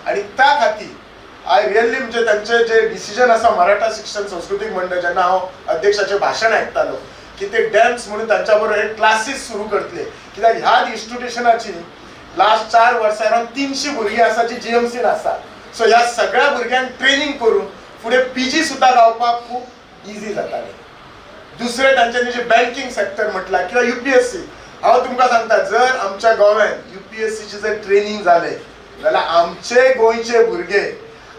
आणि त्या खातीर आय रियली म्हणजे त्यांचे जे डिसिजन आसा मराठा शिक्षण सांस्कृतिक मंडळ, जेन्ना हांव अध्यक्षाचे भाशण आयकतालो की ते डॅम्स म्हणून तांच्या बरोबर क्लासीस सुरू करतले. कित्याक ह्या इन्स्टिट्युशनाची लास्ट 4 वर्सां अरावंड 300 भुरगीं आसा जी GMCन आसा. सो ह्या सगळ्या भुरग्यांक ट्रेनिंग करून फुडें PG सुद्धा गावपाक खूप इजी जातालें. दुसरें तांच्यांनी जे बँकिंग सेक्टर म्हटलां किंवा UPSC, हांव तुमकां सांगता जर आमच्या गोव्यान UPSCचे जर ट्रेनिंग जालें जाल्यार आमचे गोंयचे भुरगे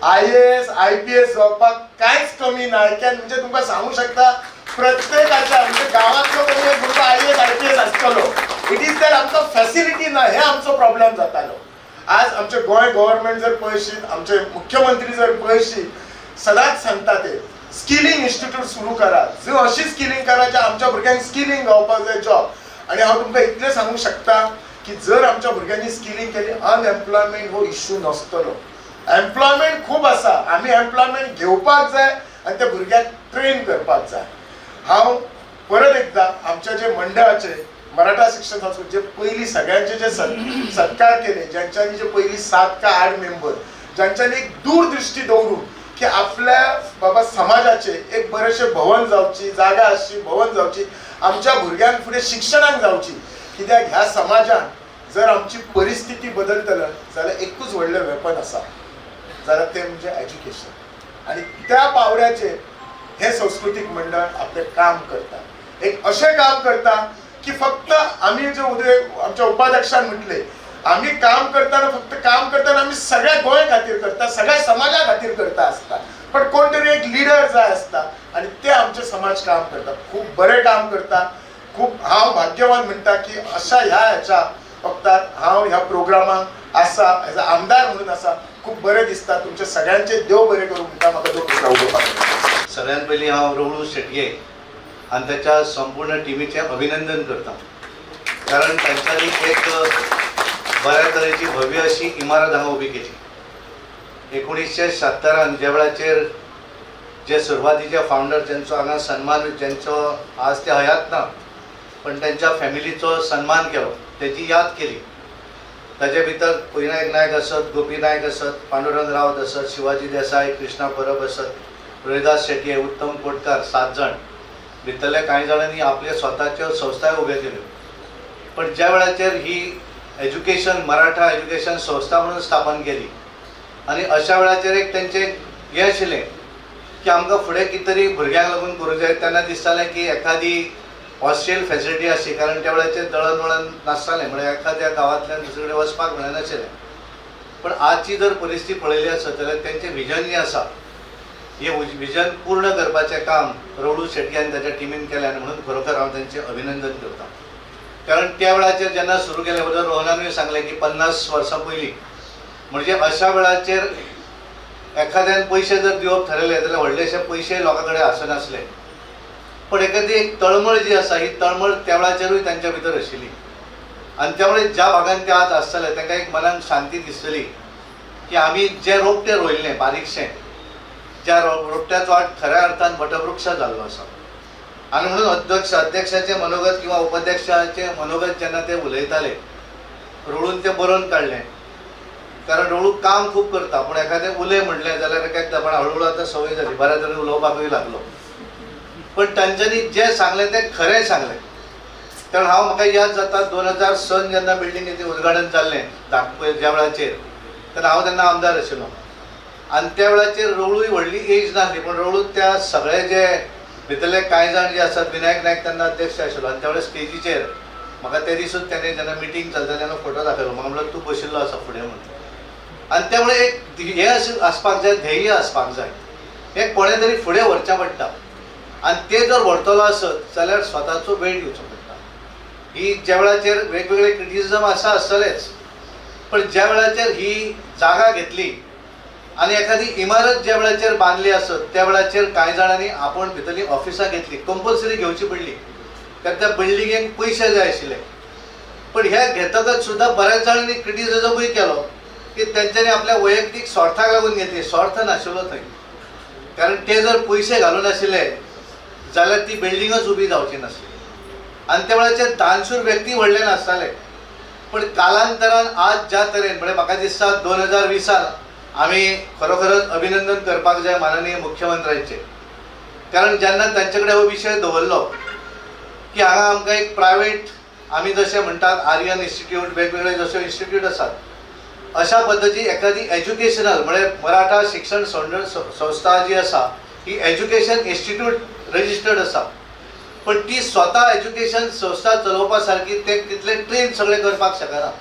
IAS IPS जावपाक कांयच कमी ना. म्हणजे तुमकां सांगू शकता प्रत्येकाच्या म्हणजे गांवांतलो कोणी एक भुरगो IAS IPS आसतलो. इट इज दॅट आमकां फॅसिलिटी ना, हे आमचो प्रॉब्लेम जातालो. आज आमचे गोंय गव्हर्नमेंट जर पळयशीत, आमचे मुख्यमंत्री जर पळयशीत, सदांच सांगता ते स्किलिंग इन्स्टिट्यूट सुरू करा. जो अशी स्किलिंग करा जे आमच्या भुरग्यांक स्किलिंग गावपाक जाय जॉब. आणि हांव तुमकां इतलें सांगू शकता की जर आमच्या भुरग्यांनी स्किलिंग केली अनएम्प्लॉयमेंट हो इश्यू नसतलो. एम्प्लॉयमेंट खूप आसा, आमी एम्प्लॉयमेंट घेवपाक जाय आनी त्या भुरग्यांक ट्रेन करपाक जाय. हांव परत एकदा आमच्या जे मंडळाचे मराठा शिक्षण संस्कृती जे पयलीं सगळ्यांचे जे सत्कार केले, ज्यांच्यांनी जे पयलीं 7 का 8 मेंबर, ज्यांच्यांनी एक दूरदृष्टी दवरून की आपल्या बाबा समाजाचे एक बरेशे भवन जावची, जागा आसची, भवन जावची, आमच्या भुरग्यांक फुडें शिक्षणाक जावची. कित्याक ह्या समाजान जर आमची परिस्थिती बदलतलो जाल्यार एकूच व्हडलें वेपन आसा, जाल्यार ते म्हणजे एज्युकेशन. आणि त्या पावड्याचेर हे सांस्कृतिक मंडळ आपले काम करता. एक अशें काम करता की फक्त आम्ही जे उदय आमच्या उपाध्यक्षान म्हटले, आम्ही काम करताना फक्त काम करताना आम्ही सगळ्या गोंय खातीर करता, सगळ्या समाजा खातीर करता आसता. पण कोण तरी एक लिडर जाय आसता आणि ते आमचे समाज काम करता, खूप बरें काम करता. खूप हांव भाग्यवान म्हणटा की अशा ह्या वक्तार हांव ह्या प्रोग्रामाक आसा, एज अ आमदार म्हणून आसा. खूप बरें दिसता. तुमचे सगळ्यांचे देव बरें करूं म्हणटा. म्हाका दोन सगळ्यात पयलीं हांव रवळू शेटये आणि त्याच्या संपूर्ण टीमीचे अभिनंदन करता. कारण तांच्यांनी एक बऱ्या तरेची भव्य अशी इमारत हांगा उबी केली. 1976 ज्या वेळाचेर जे सुरवातीचे फाउंडर ज्यांचो हांगा सन्मान, ज्यांचो आज ते हयात ना पण त्यांच्या फॅमिलीचो सन्मान केलो, त्याची याद केली. ताचे भितर विनायक नायक असत, गोपी नायक असत, पांडुरंग रावत असत, शिवाजी देसाई, कृष्णा परब असत, रोहिदास शेटये, उत्तम कोटकार, 7 जण भितरले कांय जाणांनी आपले स्वताच्यो संस्थाय उब्यो केल्यो. पण ज्या वेळाचेर ही एज्युकेशन मराठा एज्युकेशन संस्था म्हणून स्थापन केली आनी अशा वेळाचेर एक तेंचें हें आशिल्लें की आमकां फुडें कितें तरी भुरग्यांक लागून करूं जाय. तेन्ना दिसतालें की एखादी हॉस्टेल फॅसिलिटी आसची, कारण त्या वेळाचेर दळणवळण नासतालें, म्हणजे एखाद्या गांवांतल्यान दुसरे कडेन वचपाक मेळनाशिल्लें. पण आजची जर परिस्थिती पळयली आसत जाल्यार तेंचें विजन जें आसा हें विजन पूर्ण करपाचें काम रवळू शेट्टी आनी ताच्या टिमीन केलें, आनी म्हणून खरोखर हांव तेंचें अभिनंदन करतां. कारण त्या वेळाचेर जेन्ना सुरू केलें बद्दल रोहनानूय सांगलें की 50 वर्सां पयलीं म्हणजे अशा वेळाचेर एखाद्यान पयशे जर दिवप थारायले जाल्यार व्हडलेशे पयशे लोकां कडेन आसनासले. पण एखादी एक तळमळ जी आसा ही तळमळ त्या वेळाचेरूय तांच्या भितर आशिल्ली. आनी त्यामुळे ज्या भागांत ते आज आसतले तांकां एक मनान शांती दिसतली की आमी जें रोपटें रोयल्लें बारीकशें, ज्या रोपट्याचो आज खऱ्या अर्थान वटवृक्ष जाल्लो आसा. आनी म्हणून अध्यक्षाचें मनोगत किंवा उपाध्यक्षाचें मनोगत जेन्ना ते उलयताले रवळून तें बरोवन काडलें. कारण रवळू काम खूब करता, पूण एखादें उलय म्हणलें जाल्यार एकदां पण हळूहळू आतां संवय जाली, बऱ्या तरेन उलोवपाकूय लागलो. पण तांच्यांनी जें सांगलें तें खरें सांगलें. कारण म्हाका याद जाता 2006 जेन्ना बिल्डिंगेचें उद्घाटन जाल्लें ज्या वेळाचेर, तेन्ना हांव तेन्ना आमदार आशिल्लो. आनी त्या वेळाचेर रवळूय व्हडली एज नासली, पण रवळू त्या सगळे जे भितरले कांय जाण जे आसात, विनायक नायक तेन्ना अध्यक्ष आशिल्लो, आनी त्या वेळार स्टेजीचेर म्हाका ते दिसूच तेणें जेन्ना मिटींग चलता तेन्ना फोटो दाखयलो. म्हाका म्हणलो तूं बशिल्लो आसा फुडें म्हणून. आनी त्यामुळे एक हें आसपाक जाय, ध्येय आसपाक जाय, हें कोणें तरी फुडें व्हरचें पडटा. आनी तें जर व्हरतलो आसत जाल्यार स्वताचो वेळ दिवचो पडटा. ही ज्या वेळाचेर वेगवेगळे क्रिटिसिजम आसतलेच, पण ज्या वेळाचेर ही जागा घेतली आनी एखादी इमारत ज्या वेळाचेर बांदली आसत त्या वेळाचेर कांय जाणांनी आपूण भितरली ऑफिसां घेतली, कंपल्सरी घेवची पडली, कारण त्या बिल्डिंगेक पयशे जाय आशिल्ले. पण हे घेतकच सुद्दां बऱ्याच जाणांनी क्रिटिसिजमूय केलो की तेंच्यांनी आपल्या वैयक्तीक स्वार्थाक लागून घेतली. स्वार्थ नाशिल्लो थंय, कारण ते जर पयशे घालून आशिल्ले जाल्यार ती बिल्डिंगच उबी जावची नासली. आनी त्या वेळाचेर दानशूर व्यक्ती व्हडले नासताले. पण कालांतरान आज ज्या तरेन म्हणजे म्हाका दिसता 2020 आमी खरोखरच अभिनंदन करपाक जाय माननीय मुख्यमंत्र्यांचें. कारण जेन्ना तांचे कडेन हो विशय दवरलो की हांगा आमकां एक प्रायवेट आमी जशें म्हणटात आर्यन इन्स्टिट्यूट, वेगवेगळे जशे इन्स्टिट्यूट आसात, अशा पद्दती एखादी एज्युकेशनल म्हणजे मराठा शिक्षण संस्था जी आसा ही एज्युकेशन इन्स्टिट्यूट रजिस्टर्ड आसा. पण ती स्वता एज्युकेशन संस्था चलोवपा सारकी ते तितले ट्रेन सगळे करपाक शकना.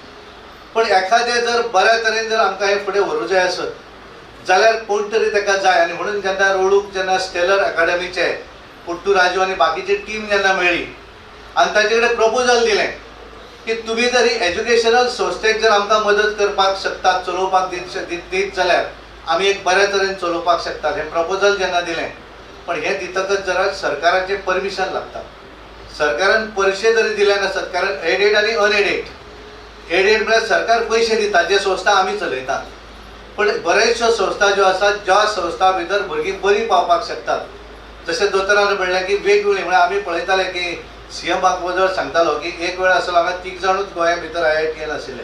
पण एखादें जर बऱ्या तरेन जर आमकां हें फुडें व्हरूंक जाय आसत जाल्यार कोण तरी ताका जाय. आनी म्हणून जेन्ना रवळूक जेन्ना स्टेलर अकाडेमीचे पुट्टू राजू आनी बाकीची टीम जेन्ना मेळ्ळी आनी ताचे कडेन प्रपोजल दिलें की तुमी तरी एज्युकेशनल संस्थेक जर आमकां मदत करपाक शकतात, चलोवपाक दीत जाल्यार आमी एक बऱ्या तरेन चलोवपाक शकतात. हें प्रपोजल जेन्ना दिलें, पण हें दितकच जरा सरकाराचें परमिशन लागता. सरकारान पयशे तरी दिले नासत, कारण एडेड आनी अनएडेड. एडेड म्हळ्यार सरकार पयशे दिता, जे संस्था आमी चलयतात. पण बरेचश्यो संस्था ज्यो आसात, ज्या संस्था भितर भुरगीं बरीं पावपाक शकतात, जशें दोतोरान म्हणलें की वेगवेगळी म्हणजे आमी पळयताले की सीएम बागवजर सांगतालो की एक वेळ आसलो हांगा 3 जाणूच गोंया भितर IITN आशिल्ले,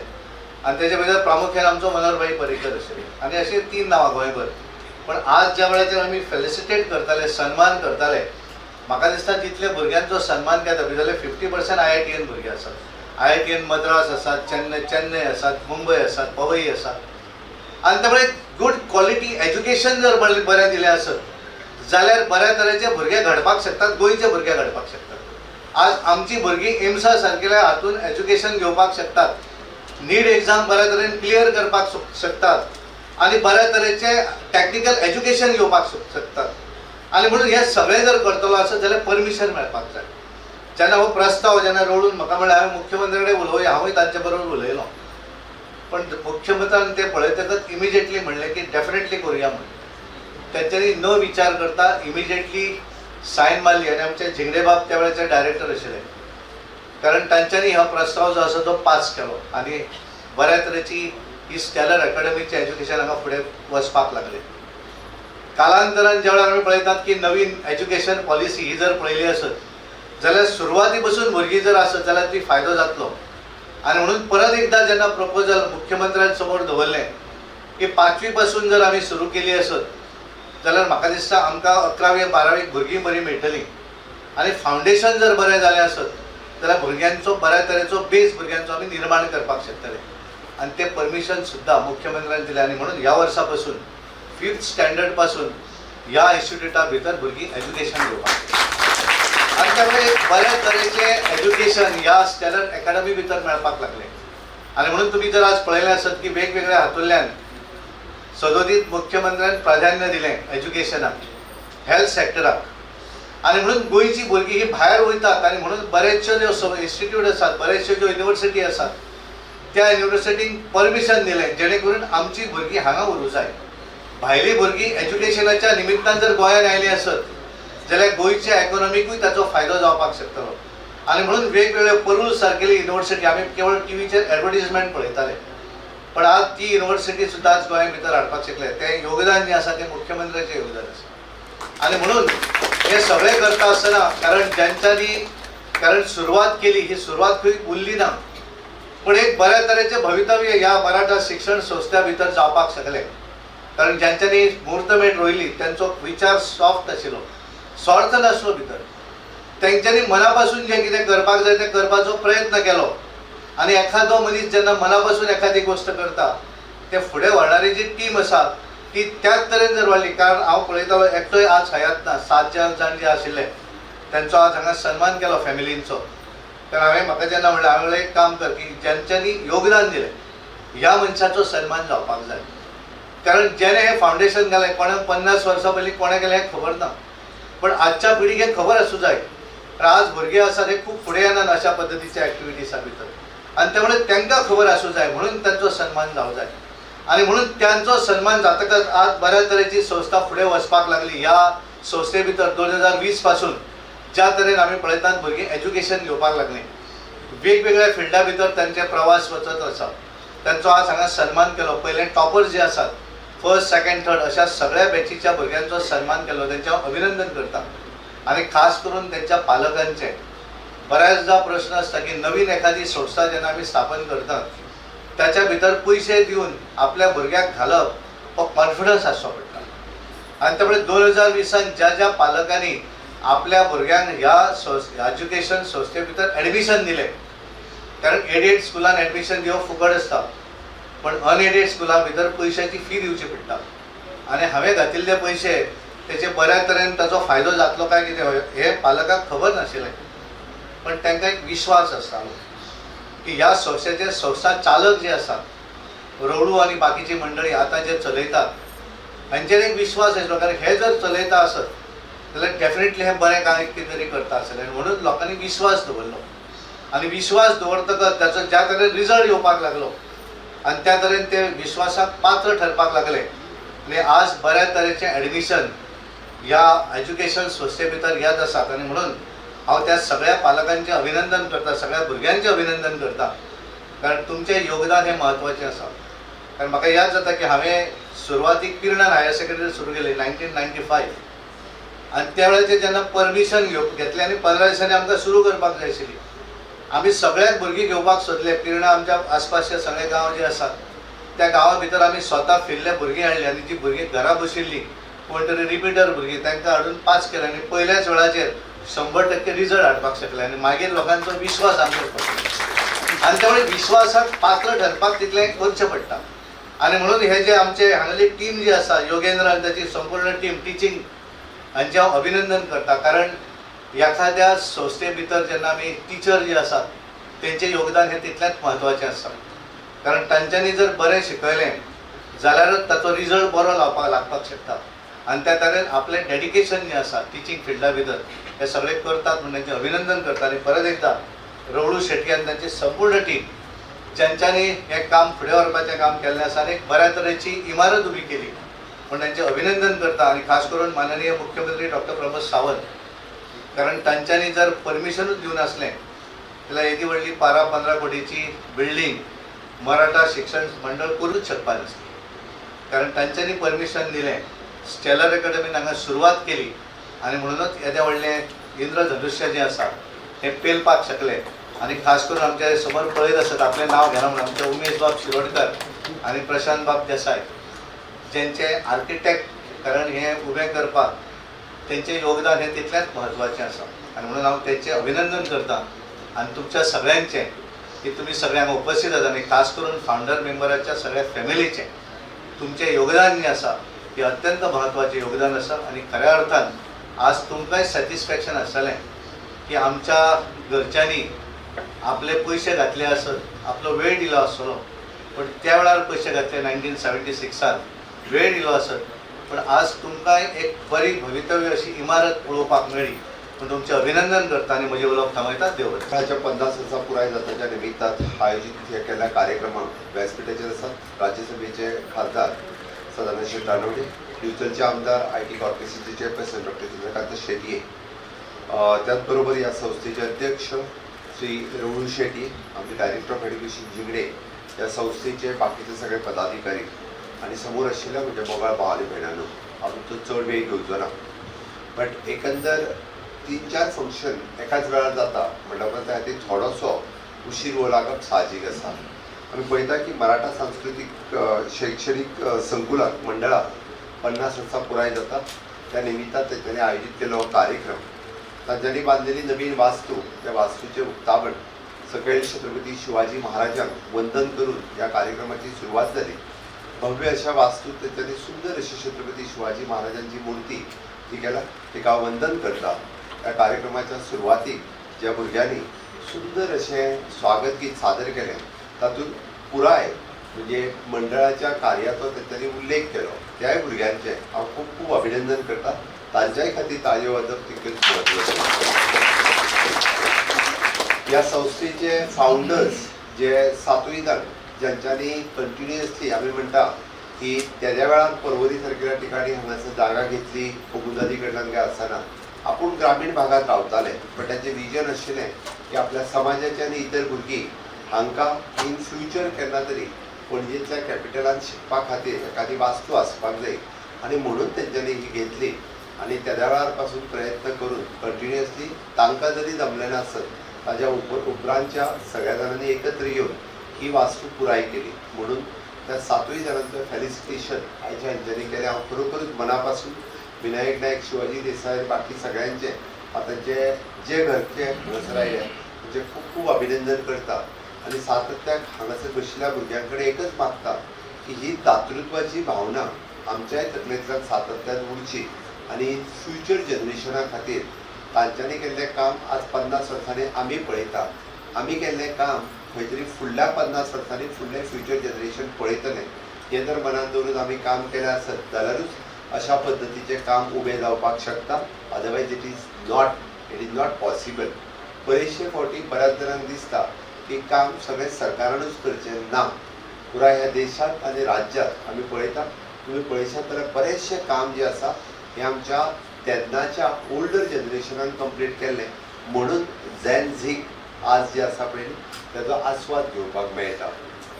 आनी तेजे भितर प्रामुख्यान आमचो मनोहरभाई पर्रीकर आशिल्ले, आनी अशी 3 नांवां गोंयभर. पण आज ज्या वेळाचेर आमी फेलिसिटेट करताले, सन्मान करताले, म्हाका दिसता तितले भुरग्यांचो सन्मान केला. भितरले 50% IITN भुरगे आसात. IITN मद्रास आसात, चेन्नई आसात, मुंबय आसात, पवई आसात. आनी त्यामुळे गूड क्वॉलिटी एज्युकेशन जर बरें दिलें आसत जाल्यार बऱ्या तरेचे भुरगे घडपाक शकतात, गोंयचे भुरगे घडपाक शकतात. आज आमची भुरगीं एम्सा सारकेल्या हातून एज्युकेशन घेवपाक शकतात, नीट एग्जाम बऱ्या तरेन क्लियर करपाक शकतात, आनी बऱ्या तरेचे टॅक्निकल एज्युकेशन घेवपाक शकतात. आनी म्हणून हे सगळें जर करतलो आसत जाल्यार परमिशन मेळपाक जाय. जेन्ना हो प्रस्ताव जेन्ना रवळून म्हाका म्हणलें हांवें मुख्यमंत्री कडेन उलोवया, हांवूय तांचे बरोबर उलयलो. पण मुख्यमंत्र्यान ते पळयतकच इमिजिएटली म्हणलें की डेफिनेटली करुया म्हणून. तेंच्यांनी न विचार करता इमिजिएटली सायन मारली. आनी आमचे झिंगडे बाब त्या वेळाचे डायरेक्टर आशिल्ले, कारण तांच्यांनी हो प्रस्ताव जो आसा तो पास केलो आनी बऱ्या तरेची ही स्टेलर अकाडेमीचें एज्युकेशन हांगा फुडें वचपाक लागलें. कालांतरान ज्या वेळार आमी पळयतात की नवीन एज्युकेशन पॉलिसी ही जर पळयली आसत जाल्यार सुरवाती पसून भुरगीं जर आसत जाल्यार ती फायदो जातलो. आनी म्हणून परत एकदां जेन्ना प्रपोजल मुख्यमंत्र्यान समोर दवरलें की 5वी पासून जर आमी सुरू केली आसत जाल्यार म्हाका दिसता आमकां 11वी 12वीक भुरगीं बरीं मेळटलीं. आनी फावंडेशन जर बरें जालें आसत जाल्यार भुरग्यांचो बऱ्या तरेचो बेस भुरग्यांचो आमी निर्माण करपाक शकतले. आणि ते परमिशन सुद्धा मुख्यमंत्र्यांनी दिले आणि म्हणून ह्या वर्सापासून 5th स्टँडर्ड पासून ह्या इन्स्टिट्यूटा भितर भुरगीं एज्युकेशन घेवपाक आनी त्यामुळे एक बऱ्या तरेचे एज्युकेशन ह्या स्टेलर अकॅडमी भितर मेळपाक लागले आणि म्हणून तुम्ही जर आज पळयलें आसत की वेगवेगळ्या हातूंतल्यान सदोदीत मुख्यमंत्र्यान प्राधान्य दिलें एज्युकेशनाक, हेल्थ सॅक्टराक आणि म्हणून गोंयची भुरगीं ही भायर वयतात आणि म्हणून बरेचश्यो ज्यो इन्स्टिट्यूट आसात, बरेचश्यो ज्यो युनिवर्सिटी आसात त्या युनिवर्सिटींक परमिशन दिलें जेणे करून आमची भुरगीं हांगा उरूं जाय. भायली भुरगीं एज्युकेशनाच्या निमित्तान जर गोंयांत आयलीं आसत जाल्यार गोंयच्या इकॉनॉमीकूय ताचो फायदो जावपाक शकतलो आणि म्हणून वेगवेगळे परूल सारकेली युनिवर्सिटी आमी केवळ टीव्हीचेर एडवर्टिजमेंट पळयताले पण आज ती युनिवर्सिटी सुद्धा आज गोंया भितर हाडपाक शिकले. तें योगदान जें आसा तें मुख्यमंत्र्याचें योगदान आसा आणि म्हणून हे सगळें करता आसतना कारण सुरवात केली ही सुरवात खंय उरली ना पण एक बऱ्या तरेचें भवितव्य ह्या मराठा शिक्षण संस्था भितर जावपाक शकलें. कारण ज्यांच्यांनी मुहूर्तमेढ रोयली त्यांचो विचार सॉफ्ट आशिल्लो, स्वार्थ नासलो भितर. तेंच्यांनी मनापासून जें कितें करपाक जाय तें करपाचो प्रयत्न केलो आणि एखादो मनीस जेन्ना मनापासून एखादी गोष्ट करता ते फुडें व्हरणारी जी टीम आसा ती त्याच तरेन जर वाडली. कारण हांव पळयतालो एकटोय आज हयात ना, 7 जाण जे आशिल्ले त्यांचो आज हांगा सन्मान केलो फॅमिलींचो. तर हांवें म्हाका जेन्ना म्हणलें हांवें एक काम कर की ज्यांच्यांनी योगदान दिलें ह्या मनशाचो सन्मान जावपाक जाय. कारण जेणे हे फावंडेशन घालें कोणाक 50 वर्सां पयलीं कोणें केलें हें खबर ना पण आजच्या पिढीक हें खबर आसूं जाय. आज भुरगे आसात हे खूब फुडें येनात अशा पद्दतीच्या एक्टिविटीसा भितर आनी त्यामुळे तांकां खबर आसूं जाय म्हणून तांचो सन्मान जावं जाय आणि म्हणून त्यांचो सन्मान जातकच आज बऱ्या तरेची संस्था फुडें वचपाक लागली. ह्या संस्थे भितर 2020 पासून ज्या तरेन आमी पळयतात भुरगीं एज्युकेशन घेवपाक लागलीं, वेगवेगळ्या फिल्डा भितर तांचे प्रवास वचत आसा. तांचो आज हांगा सन्मान केलो. पयले टॉपर जे आसात 1st, 2nd, 3rd अशा सगळ्या बॅचीच्या भुरग्यांचो सन्मान केलो. तेंचें हांव अभिनंदन करता आणि खास करून त्यांच्या पालकांचे. बऱ्याचदा प्रश्न असता की नवीन एखादी संस्था जेन्ना आमी स्थापन करतात त्याच्या भितर पयशे दिवन आपल्या भुरग्याक घालप हो कॉन्फिडन्स आसचो पडटा आणि त्यामुळे 2020 ज्या पालकांनी आपल्या भुरग्यांक ह्या एज्युकेशन संस्थे भितर एडमिशन दिलें कारण एडेड स्कुलान एडमिशन दिवप फुकट आसता पण अनएडेड स्कुला भितर पयशांची फी दिवची पडटा आणि हांवें घातिल्ले पयशे तेचे बऱ्या तरेन ताचो फायदो जातलो काय कितें हे पालकांक खबर नाशिल्लें पण तांकां एक विश्वास आसतालो की ह्या संस्थेचे संस्था चालक जे आसात रोडू आणि बाकीची मंडळी आतां जे चलयतात हांचेर एक विश्वास आसलो कारण हे जर चलयता आसत जाल्यार डेफिनेटली हे बरें कांय कितें तरी करता आसतलें म्हणून लोकांनी विश्वास दवरलो आणि विश्वास दवरतकच ताचो ज्या तरेन रिजल्ट येवपाक लागलो आणि त्या तरेन ते विश्वासाक पात्र ठरपाक लागले आणि आज बऱ्या तरेचें एडमिशन ह्या एज्युकेशन संस्थे भितर येत आसात आणि म्हणून हांव त्या सगळ्या पालकांचें अभिनंदन करता, सगळ्या भुरग्यांचें अभिनंदन करता कारण तुमचें योगदान हें म्हत्वाचें आसा. कारण म्हाका याद जाता की हांवें सुरवातीक पिर्णान हायर सेकंडरी सुरू केली 1995 आनी त्या वेळाचेर जेन्ना परमिशन घेतलें आनी 15 दिसांनी आमकां सुरू करपाक जाय आशिल्ली. आमी सगळ्याक भुरगीं घेवपाक सोदले. पिर्णा आमच्या आसपासचे सगळे गांव जे आसात त्या गांवा भितर आमी स्वता फिरले भुरगीं हाडलीं आनी जी भुरगीं घरा बशिल्लीं कोण तरी रिपिटर भुरगीं तांकां हाडून पास केलें आनी पयल्याच वेळाचेर 100% रिजल्ट हाडपाक शकले आनी मागीर लोकांचो विश्वास आमचेर पडलो आनी त्यामुळे विश्वासाक पात्र ठरपाक तितलें करचें पडटा. आनी म्हणून हे जे आमचे हांगाली टीम जी आसा योगेंद्र आनी ताची संपूर्ण टीम टिचींग हांचें हांव अभिनंदन करता कारण एखाद्या संस्थे भितर जेन्ना आमी टिचर जे आसात तेंचें योगदान हें तितलेंच म्हत्वाचें आसा कारण तांच्यांनी जर बरें शिकयलें जाल्यारच ताचो रिजल्ट बरो लागपाक शकता आनी त्या तरेन आपलें डेडिकेशन जें आसा टिचींग फिल्डा भितर हे सगळे करतात म्हणून तांचें अभिनंदन करता. आनी परत एकदा रवळू शेट्टी आनी तांची संपूर्ण टीम ज्यांच्यांनी हें काम फुडें व्हरपाचें काम केल्लें आसा आनी एक बऱ्या तरेची इमारत उबी केली म्हणून तांचें अभिनंदन करता. आनी खास करून माननीय मुख्यमंत्री डॉक्टर प्रमोद सावंत कारण तांच्यांनी जर परमिशनूच दिवन आसलें जाल्यार येदी व्हडली 12-15 कोटीची बिल्डींग मराठा शिक्षण मंडळ करूंच शकपा नासली कारण तांच्यांनी परमिशन दिलें. स्टेलर अकॅडमीन हांगा सुरवात केली आनी म्हणूनच येदें व्हडलें इंद्रधनुश्य जें आसा हें पेलपाक शकलें. आनी खास करून आमचे समोर पळयत आसत आपलें नांव घेना म्हणून आमचे उमेश बाब शिरोडकर आनी प्रशांत बाब देसाय जेंचे आर्किटेक्ट कारण हें उबें करपाक तेंचें योगदान हें तितलेंच म्हत्वाचें आसा आनी म्हणून हांव तेंचें अभिनंदन करता. आनी तुमच्या सगळ्यांचें की तुम्ही सगळ्यांना उपस्थित आहात आणि खास करून फाउंडर मेंबराच्या सगळ्या फॅमिलीचे तुमचे योगदान जे आसा हे अत्यंत महत्वाचे योगदान आसा आणि खऱ्या अर्थान आज तुमकांय सॅटिस्फॅक्शन आसतलें की आमच्या घरच्यांनी आपले पयशे घातले आसत आपलो वेळ दिलो आसतलो पण त्या वेळार पयशे घातले 1976 वेळ दिलो आसत पण आज तुमकांय एक बरी भवितव्य अशी इमारत पळोवपाक मेळ्ळी पण तुमचें अभिनंदन करता आणि म्हजे उलोवप थांबयता देव बरें. सकाळच्या 50 वर्सां पुराय जाताच्या निमित्तान आयोजीत केल्ल्या कार्यक्रमाक व्यासपीठाचेर आसात राज्यसभेचे खासदार सदानंद शेट दानवडे, न्यूचलचे आमदार IT कॉर्पोरेशनचे चेअरपर्सन डॉक्टर चंद्रकांत शेटये, त्याच बरोबर या संस्थेचे अध्यक्ष श्री रवळू शेट्टी, आमचे डायरेक्टर ऑफ एड्युकेशन जिंगडे, या संस्थेचे बाकीचे सगळे पदाधिकारी आणि समोर आशिल्ल्या म्हणजे मोगाळ भाव आनी भयणांनो, हांव तो चड वेळ घेवचो ना बट एकंदर 3-4 फंक्शन एकाच वेळार जाता म्हणल्यार त्या खातीर थोडोसो उशीर वो लागप साहजीक आसा. आमी पळयता की मराठा सांस्कृतीक शैक्षणिक संकुलाक मंडळाक 50 वर्सां पुराय जाता त्या निमित्तान तेंच्यांनी आयोजीत केलो हो कार्यक्रम. तांच्यांनी बांदलेली नवीन वास्तू, त्या वास्तूचें उक्तावण सकयल छत्रपती शिवाजी महाराजांक वंदन करून ह्या कार्यक्रमाची सुरवात जाली. भव्य अशा वास्तूत तेंच्यांनी सुंदर अशी छत्रपती शिवाजी महाराजांची मूर्ती ती केला, तिका वंदन करता. त्या कार्यक्रमाच्या सुरवातीक ज्या भुरग्यांनी सुंदर अशें स्वागत गीत सादर केलें तातूंत पुराय म्हणजे मंडळाच्या कार्याचो तेंच्यांनी उल्लेख केलो. त्याय भुरग्यांचें हांव खूब खूब अभिनंदन करता. तांच्याय खातीर ताळयो वाजप तितकेच महत्वाचें. ह्या संस्थेचे फाउंडर्स जे सातवीदार ज्यांच्यांनी कंटिन्युअसली आमी म्हणटा की तेद्या वेळार पर्वरी सारकेल्या ठिकाणी हांगासर जागा घेतली फुगुदादी कडल्यान काय आसना. आपूण ग्रामीण भागात रावताले पण ताचें विजन आशिल्लें की आपल्या समाजाचे आनी इतर भुरगीं हांकां इन फ्युचर केन्ना तरी पणजेंतल्या कॅपिटलांत शिकपा खातीर एखादी वास्तू आसपाक जाय आनी म्हणून तेंच्यांनी ही घेतली आनी तेद्या वेळार पासून प्रयत्न करून कंटिन्युअसली तांकां जरी जमलें नासत ताज्या उपरांतच्या सगळ्या जाणांनी एकत्र येवन ही वास्तू पुराय केली. म्हणून त्या 7 जाणांचं फेलिसिटेशन आयच्या हेंच्यांनी केलें. हांव खरोखरूच मना पासून विनायक नायक, शिवाजी देसाय, बाकी सगळ्यांचे आतांचे जे घरचे हांगासर आयले म्हणजे खूब खूब अभिनंदन करता आनी सातत्याक हांगासर बशिल्ल्या भुरग्यां कडेन एकच मागता की ही दातृत्वाची भावना आमच्याय तकलेंतल्यान सातत्यान उरची आनी फ्युचर जनरेशना खातीर तांच्यांनी केल्लें काम आज 50 वर्सांनी आमी पळयता. आमी केल्लें काम खंय तरी फुडल्या 50 वर्सांनी फुडलें फ्युचर जनरेशन पळयतलें हें जर मनांत दवरून आमी काम केलें आसत जाल्यारूच अशा पद्दतीचें काम उबें जावपाक शकता. Otherwise it is not possible. बरेचशे फावटी बऱ्याच जाणांक दिसता की काम सगळें सरकारानूच करचें ना. पुराय ह्या देशांत आनी राज्यांत आमी पळयता तुमी पळयशात जाल्यार बरेचशें काम जें आसा हें आमच्या तेन्नाच्या ओल्डर जनरेशनान कंप्लीट केल्लें म्हणून झॅन झीक आज जे आसा पळय तेजो आस्वाद घेवपाक मेळटा.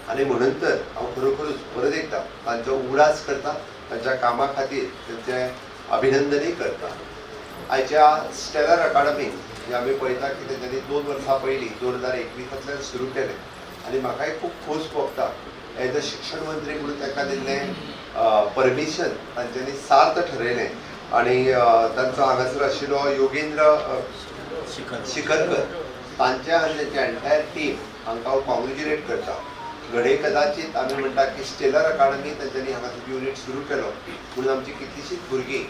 आनी म्हणून तर हांव खरोखरूच परत एकदा तांचो उडास करता, तांच्या कामा खातीर तेंचें अभिनंदनय करता. आयच्या स्टेलर अकाडमी जे आमी पळयता की तेंच्यांनी 2 वर्सां पयलीं 2021 सुरू केलें आनी म्हाकाय खूब खोस भोगता. एज अ शिक्षण मंत्री म्हणून ताका दिल्लें परमिशन तांच्यांनी सार्थ ठरयलें आनी तांचो हांगासर आशिल्लो योगेंद्र शिखरकर तांच्या आनी तेंची एंटायर टीम हांकां हांव कॉंग्रेच्युलेट करता. घडये कदाचित आमी म्हणटा की स्टेलर अकाडमी तांच्यांनी हांगासर युनिट सुरू केलो म्हणून आमची कितलींशींच भुरगीं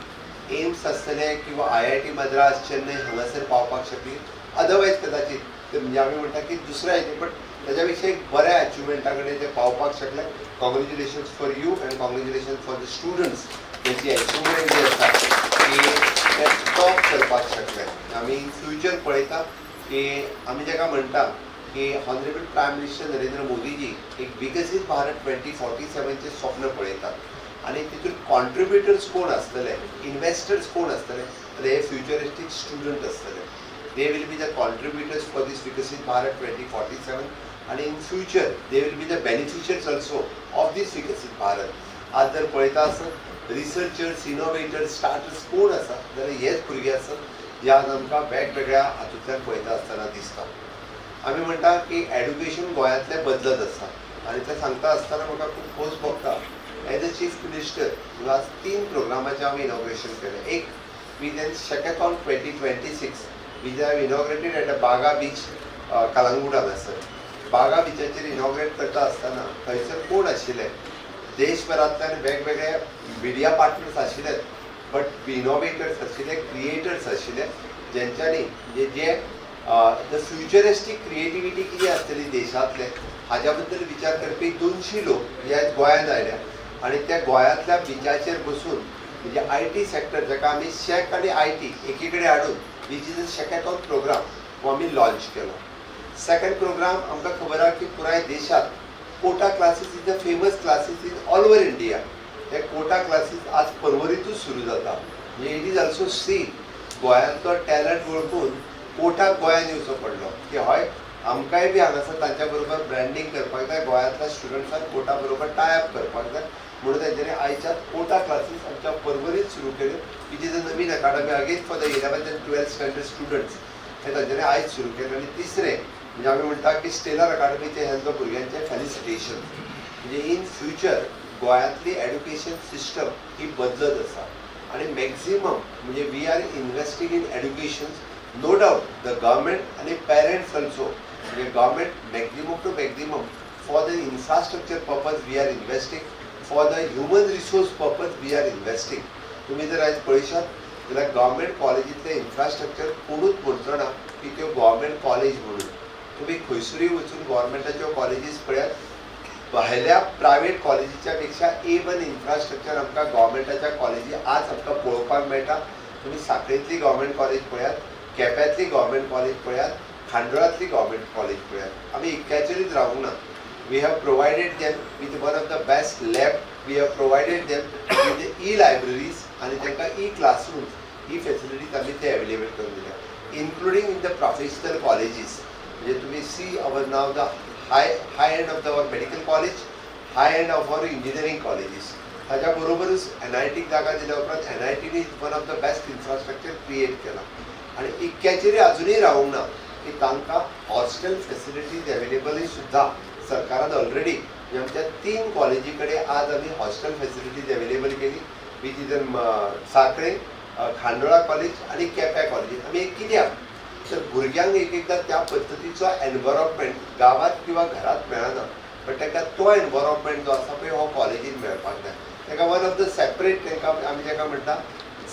एम्स आसतले किंवा IIT मद्रास, चेन्नई हांगासर पावपाक शकली. अदरवायज कदाचित म्हणजे आमी म्हणटा की दुसऱ्या हेजे बट ताच्या पेक्षा एक बऱ्या अचिवमेंटा कडेन ते पावपाक शकले. Congratulations for you end congratulations for the students. तेंची अचिवमेंट जी आसा की ते टॉप करपाक शकले. आमी इन फ्युचर पळयता की आमी जाका म्हणटा की honourable prime minister Narendra Modiji एक विकसीत भारत 2047 स्वप्न पळयतात आनी तितून कॉन्ट्रिब्युटर्स कोण आसतले, इन्वेस्टर्स कोण आसतले तर हे फ्युचरिस्टीक स्टुडंट आसतले. They will be the contributors for this Viksit Bharat 2047 आनी in future they will be the beneficiaries also of this Viksit Bharat. आज जर पळयता आसत रिसर्चर्स, इनोवेटर्स, स्टार्टर्स कोण आसा जाल्यार हेच भुरगे आसत जे आज आमकां वेगवेगळ्या हातूंतल्यान पळयता आसतना दिसता. आमी म्हणटा की एड्युकेशन गोंयांतलें बदलत आसा आनी तें सांगता आसतना म्हाका खूब खोस भोगता. एज अ चीफ मिनिस्टर आज 3 प्रोग्रामाचें हांवें इनॉग्रेशन केलें. एक we then Shackathon 2026 which I have inaugurated at a Baga beach Calangute हांगासर. बागा बिचाचेर इनॉग्रेट करता आसतना थंयसर कोण आशिल्ले देशभरांतल्यान वेगवेगळे मिडिया पार्टनर्स आशिल्ले बट इनोवेटर्स आशिल्ले क्रिएटर्स आशिल्ले जेंच्यांनी जे द फ्युचरिस्टीक क्रिएटिविटी कितें आसतली देशांतले हाज्या बद्दल विचार करपी 200 लोक ह्या गोंयांत आयल्या आनी त्या गोंयांतल्या बिचाचेर बसून म्हणजे IT सेक्टर जाका आमी शेक आनी IT एकी कडेन हाडून वीच इज अ शेकॅथॉन प्रोग्राम हो आमी लॉन्च केलो. सेकंड प्रोग्राम आमकां खबर आहा की पुराय देशांत Kota classes is the famous classes in all over India. हे कोटा क्लासीस आज पर्वरीतूच सुरू जाता. म्हणजे इट इज ऑल्सो सीन गोंयांतलो टॅलंट वळखून कोटाक गोंयांत येवचो पडलो की हय आमकांय बी हांगासर तांच्या बरोबर ब्रँडींग करपाक जाय, गोंयांतल्या स्टुडंट्सांक कोटा बरोबर टाय अप करपाक जाय म्हणून तांच्यांनी आयच्या कोटा क्लासीस आमच्या पर्वरीत सुरू केल्यो which is a Naveen academy again for the 11th and 12th standard students. हे तांच्यांनी आयज सुरू केलें. आनी तिसरें म्हणजे आमी म्हणटा की स्टेलर अकाडमीचे हे जो भुरग्यांचे फेलिसिटेशन. म्हणजे इन फ्युचर गोंयांतली एड्युकेशन सिस्टम ही बदलत आसा आनी मॅक्झिमम म्हणजे we are investing in education. No doubt the government आनी पेरंट्स ऑल्सो म्हणजे government maximum to maximum for the infrastructure purpose we are investing, for the human resource purpose we are investing. तुमी जर आयज पळयशात जाल्यार government कॉलेजींतले infrastructure कोणूच म्हणचो ना की त्यो गव्हर्मेंट कॉलेज म्हणून. तुम्ही खंयसरूय वचून गव्हर्मेंटाच्यो कॉलेजीस पळयात भायल्या प्रायवेट कॉलेजीच्या पेक्षा A1 इन्फ्रास्ट्रक्चर आमकां गव्हर्मेंटाच्या कॉलेजी आज आमकां पळोवपाक मेळटा. तुमी सांखळेंतली गव्हर्मेंट कॉलेज पळयात, केप्यांतली गव्हर्मेंट कॉलेज पळयात, खांडोळांतली गव्हर्मेंट कॉलेज पळयात. आमी इतक्याचेरूच रावूंक ना. We have provided them with one of the best lab. We have provided them with e-libraries आनी तांकां ई-क्लासरूम्स ही फेसिलिटीज आमी ते अवेलेबल करून दिल्या. Including in the professional colleges म्हणजे तुम्ही see our now the high end of the our medical college, high end of our engineering colleges. हाच्या बरोबरच NITक जागा दिल्या उपरांत NITनी one of the best infrastructure create केला. आनी इतक्याचेर अजुनूय रावूंक ना की तांकां हॉस्टेल फेसिलिटीज अवेलेबलूय सुद्दां सरकारान ऑलरेडी आमच्या 3 कॉलेजी कडेन आज आमी हॉस्टेल फेसिलिटीज अवेलेबल केली which is Sankhali, Khandola college आनी केप्यां कॉलेजीत. आमी कित्याक तर भुरग्यांक एकदां त्या पद्दतीचो एनवायरमेंट गांवांत किंवा घरांत मेळना बट ताका तो एनवायरमेंट जो आसा पळय हो कॉलेजीन मेळपाक जाय. ताका वन ऑफ द सेपरेट तांकां आमी ताका म्हणटा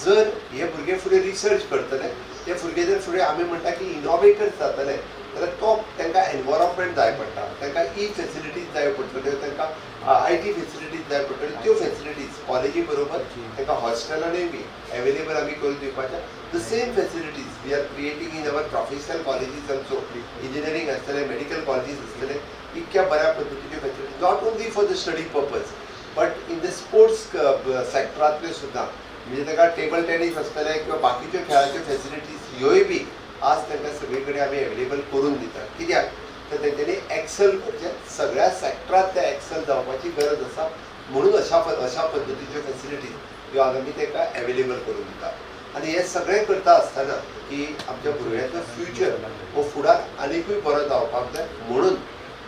जर हे भुरगे फुडें रिसर्च करतले ते भुरगे जर फुडें आमी म्हणटा की इनोवेटर्स जातले जाल्यार तो तांकां एनवायरमेंट जाय पडटा, तांकां फेसिलिटीज जाय पडटल्यो, तांकां IT फेसिलिटीज जाय पडटल्यो. त्यो फेसिलिटीज कॉलेजी बरोबर तांकां हॉस्टेलांनी बी अवेलेबल आमी करून दिवपाच्या. The same facilities we are creating in our professional colleges also. Engineering आसतले, मेडिकल कॉलेजीस आसतले, इतक्या बऱ्या पद्दतीच्यो facilities not only for the study purpose but in the sports सेक्टरांतल्यो सुद्दां म्हणजे ताका टेबल टेनीस आसतले किंवा बाकीच्यो खेळाच्यो फेसिलिटीज ह्योय बी आज तांकां सगळे कडेन आमी अवेलेबल करून दितात. कित्याक तर तेंच्यांनी एक्सेल म्हणजे सगळ्या सेक्टरांत ते एक्सेल जावपाची गरज आसा म्हणून अशा पद्दतीच्यो फेसिलिटीज ह्यो आज आमी तांकां अवेलेबल करून दितात. आनी हे सगळें करता आसतना की आमच्या भुरग्यांचो फ्युचर हो फुडार आनिकूय बरो जावपाक जाय म्हणून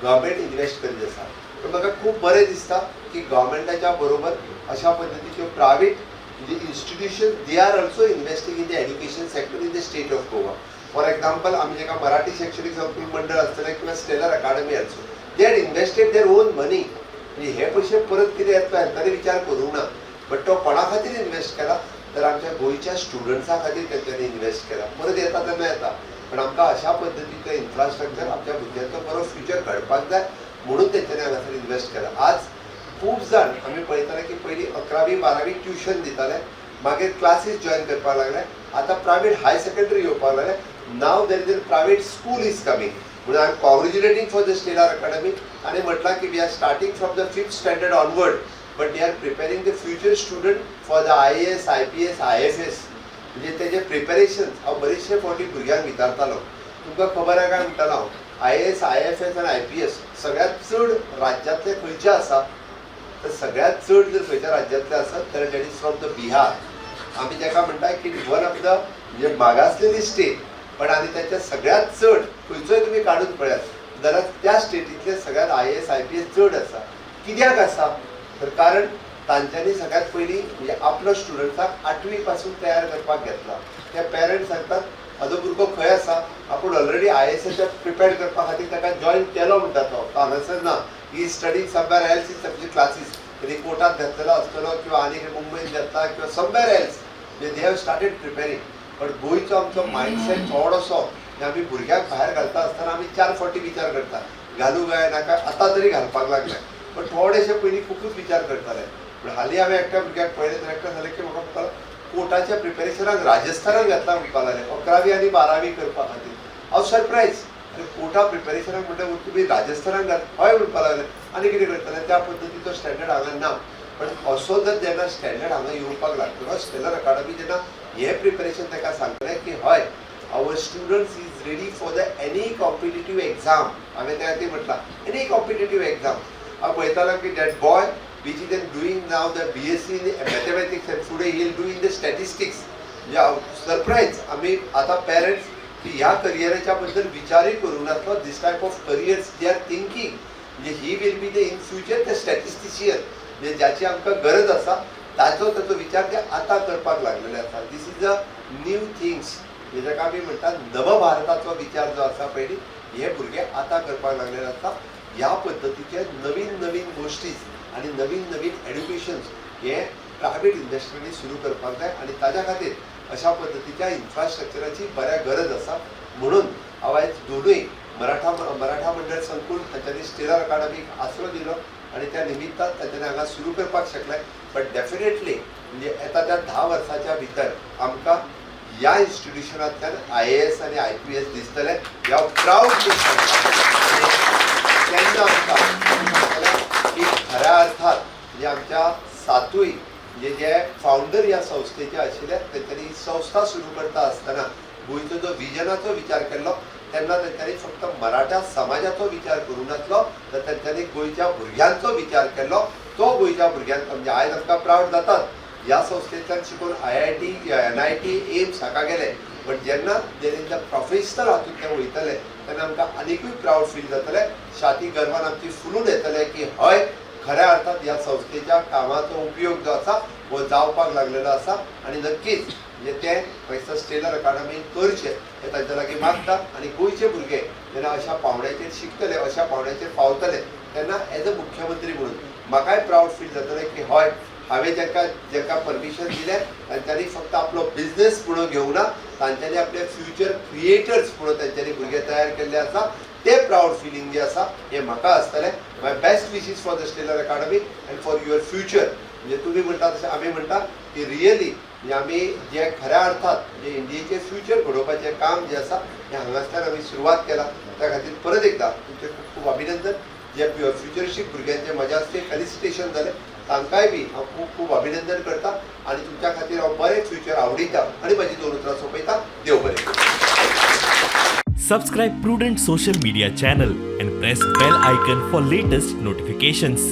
गव्हर्मेंट इन्वेस्ट करीत आसा. पण म्हाका खूब बरें दिसता की गव्हर्मेंटाच्या बरोबर अशा पद्दतीच्यो प्रायवेट म्हणजे institution they are also investing in the education sector in the state of Goa. For example आमी जेका मराठी शैक्षणिक संकुल मंडळ आसतलें किंवा स्टेलर अकाडमी आसो they had invested their own money. म्हणजे हे पयशे परत कितें येतलो हांच्यानी विचार करूंक ना बट तो कोणा खातीर इन्वेस्ट केला तर आमच्या गोंयच्या स्टुडंट्सां खातीर तेंच्यांनी इन्वेस्ट केला. परत येता तेन्ना येता पण आमकां अशा पद्दतीचो इन्फ्रास्ट्रक्चर आमच्या भुरग्यांचो बरो फ्युचर घडपाक जाय म्हणून तेंच्यांनी हांगासर इन्वेस्ट केला. आज खूब जाण आमी पळयताले की पयलीं 11वी 12वी ट्युशन दिताले मागीर क्लासीस जॉयन करपाक लागले. आतां प्रायवेट हाय सेकंडरी येवपाक लागले. Now there is a private school is coming म्हणून I am congratulating for the Stellar academy आनी म्हटलां की we are starting from the 5th standard onward but they are preparing the future student for the IAS, IPS, IFS. म्हणजे तेजे preparation हांव बरेचशे फावटी भुरग्यांक विचारतालो. तुमकां खबर आहा काय म्हणटालो हांव IAS, IFS आनी IPS सगळ्यांत चड राज्यांतले खंयचे आसा तर सगळ्यांत चड जर खंयच्या राज्यांतले आसत जाल्यार that is from the Bihar. आमी ताका म्हणटा की वन ऑफ द म्हणजे मागासलेली स्टेट पण आनी ताच्या सगळ्यांत चड खंयचोय तुमी काडून पळयात जाल्यार त्या स्टेटींतले सगळ्यांत IAS, IPS चड आसा. कित्याक आसा तर कारण तांच्यांनी सगळ्यांत पयलीं म्हणजे आपलो स्टुडंट्साक 8वी पासून तयार करपाक घेतला. ते पेरंट्स सांगतात म्हाजो भुरगो खंय आसा आपूण ऑलरेडी IASच्या प्रिपेअर करपा खातीर ताका जॉईन केलो म्हणटा तो हांगासर ना ही स्टडी समवेअर एल्स इन सब्जी क्लासीस कधी कोर्टात घेतलेलो आसतलो किंवा आनी मुंबईत घेतला किंवा somewhere else they have started preparing but गोंयचो आमचो मायंडसेट थोडोसो आमी भुरग्याक भायर घालता आसतना आमी 4 फावटी विचार करता घालूं काय नाका आतां तरी घालपाक लागले पण थोडेशे पयलीं खूबच विचार करताले पण हालीं हांवें एकट्या भुरग्याक पळयलें तर एकटो जालें की म्हाका कोर्टाच्या प्रिपेरेशनाक राजस्थानाक घेतला म्हणपाक लागले 11वी आनी 12वी करपा खातीर हांव सरप्रायज अरे कोर्टा प्रिपेरेशनाक म्हणटा तुमी राजस्थानाक घाल हय म्हणपाक लागले आनी कितें करतले त्या पद्दतीचो स्टँडर्ड हांगा ना पण असो जर जेन्ना स्टँडर्ड हांगा येवपाक लागतलो स्टेलर अकाडमी जेन्ना हे प्रिपेरेशन ताका सांगतलें की हय our students is ready for the any competitive exam हांवें त्या खातीर म्हटलां any competitive exam हांव पळयतालो की that boy which is doing now the BSc in mathematics and today he will do in the statistics surprise आमी आतां parents की ह्या करियराच्या बद्दल विचारय करूं नासलो this type of careers they are thinking म्हणजे he will be the in future the statistician म्हणजे ज्याची आमकां गरज आसा ताचो विचार ते आतां करपाक लागलेले आसा this is a new things जेका आमी म्हणटा नवभारताचो विचार जो आसा पयली हे भुरगे आतां करपाक लागलेले आसा ह्या पद्दतीचे नवीन नवीन गोश्टी आनी नवीन नवीन एड्युकेशन्स हे प्रायवेट इंडस्ट्रीनी सुरू करपाक जाय आनी ताज्या खातीर अशा पद्दतीच्या इन्फ्रास्ट्रक्चराची बऱ्या गरज आसा म्हणून हांव आयज दोनूय मराठा मंडळ संकुल तांच्यांनी स्टेलर अकाडमीक आसरो दिलो आनी त्या निमित्तान तांच्यांनी हांगा सुरू करपाक शकले बट डेफिनेटली म्हणजे येता त्या 10 वर्साच्या भितर आमकां ह्या इन्स्टिट्यूशनांतल्यान IAS आनी IPS दिसतले ह्या प्राऊडली तेन्ना आमकां की खऱ्या अर्थात म्हणजे आमच्या सातूय म्हणजे जे फावंडर ह्या संस्थेचे आशिल्ले तेंच्यांनी संस्था सुरू करता आसतना गोंयचो जो विजनाचो विचार केल्लो तेन्ना तेंच्यांनी फक्त मराठा समाजाचो विचार करूं नासलो तर तेंच्यांनी गोंयच्या भुरग्यांचो विचार केल्लो तो गोंयच्या भुरग्यांक म्हणजे आयज आमकां प्राऊड जातात ह्या संस्थेंतल्यान शिकून IIT NIT एम्स हाका गेले बट जेन्ना द प्रोफेशनल हातूंत ते वयतले तेन्ना आमकां आनिकूय प्राऊड फील जातले छाती गर्वान आमची फुलून येतले की हय खऱ्या अर्थात ह्या संस्थेच्या कामाचो उपयोग जो आसा हो जावपाक लागलेलो आसा आनी नक्कीच म्हणजे ते खंयसर स्टेलर अकाडमीन करचे हे तांचे लागीं मागता आनी गोंयचे भुरगे जेन्ना अशा पावंड्याचेर शिकतले अशा पावंड्याचेर पावतले तेन्ना एज अ मुख्यमंत्री म्हणून म्हाकाय प्राऊड फील जातले की हय हांवें जेका परमिशन दिलें तांच्यांनी फक्त आपलो बिझनेस म्हणून घेवं ना तांच्यांनी आपले फ्युचर क्रिएटर्स म्हणून तांच्यांनी भुरगे तयार केल्ले आसा ते प्राऊड फिलींग जे आसा हे म्हाका आसतलें my best wishes for the Stellar academy and for your future म्हणजे तुमी म्हणटा तशें आमी म्हणटा की रियली म्हणजे आमी जे खऱ्या अर्थात म्हणजे इंडियेचें फ्युचर घडोवपाचें काम जे आसा हें हांगासल्यान आमी सुरवात केला त्या खातीर परत एकदां तुमचें खूब खूब अभिनंदन जे फ्युचरिस्टीक भुरग्यांचे म्हज्या हस्ते फेलिसिटेशन जालें तांकांय बी हांव खूब खूब अभिनंदन करता आनी तुमच्या खातीर हांव बरें फ्युचर आवडीता आनी म्हजी 2 उतरां सोंपयता देव बरें Subscribe Prudent social media channel and press bell icon for latest notifications.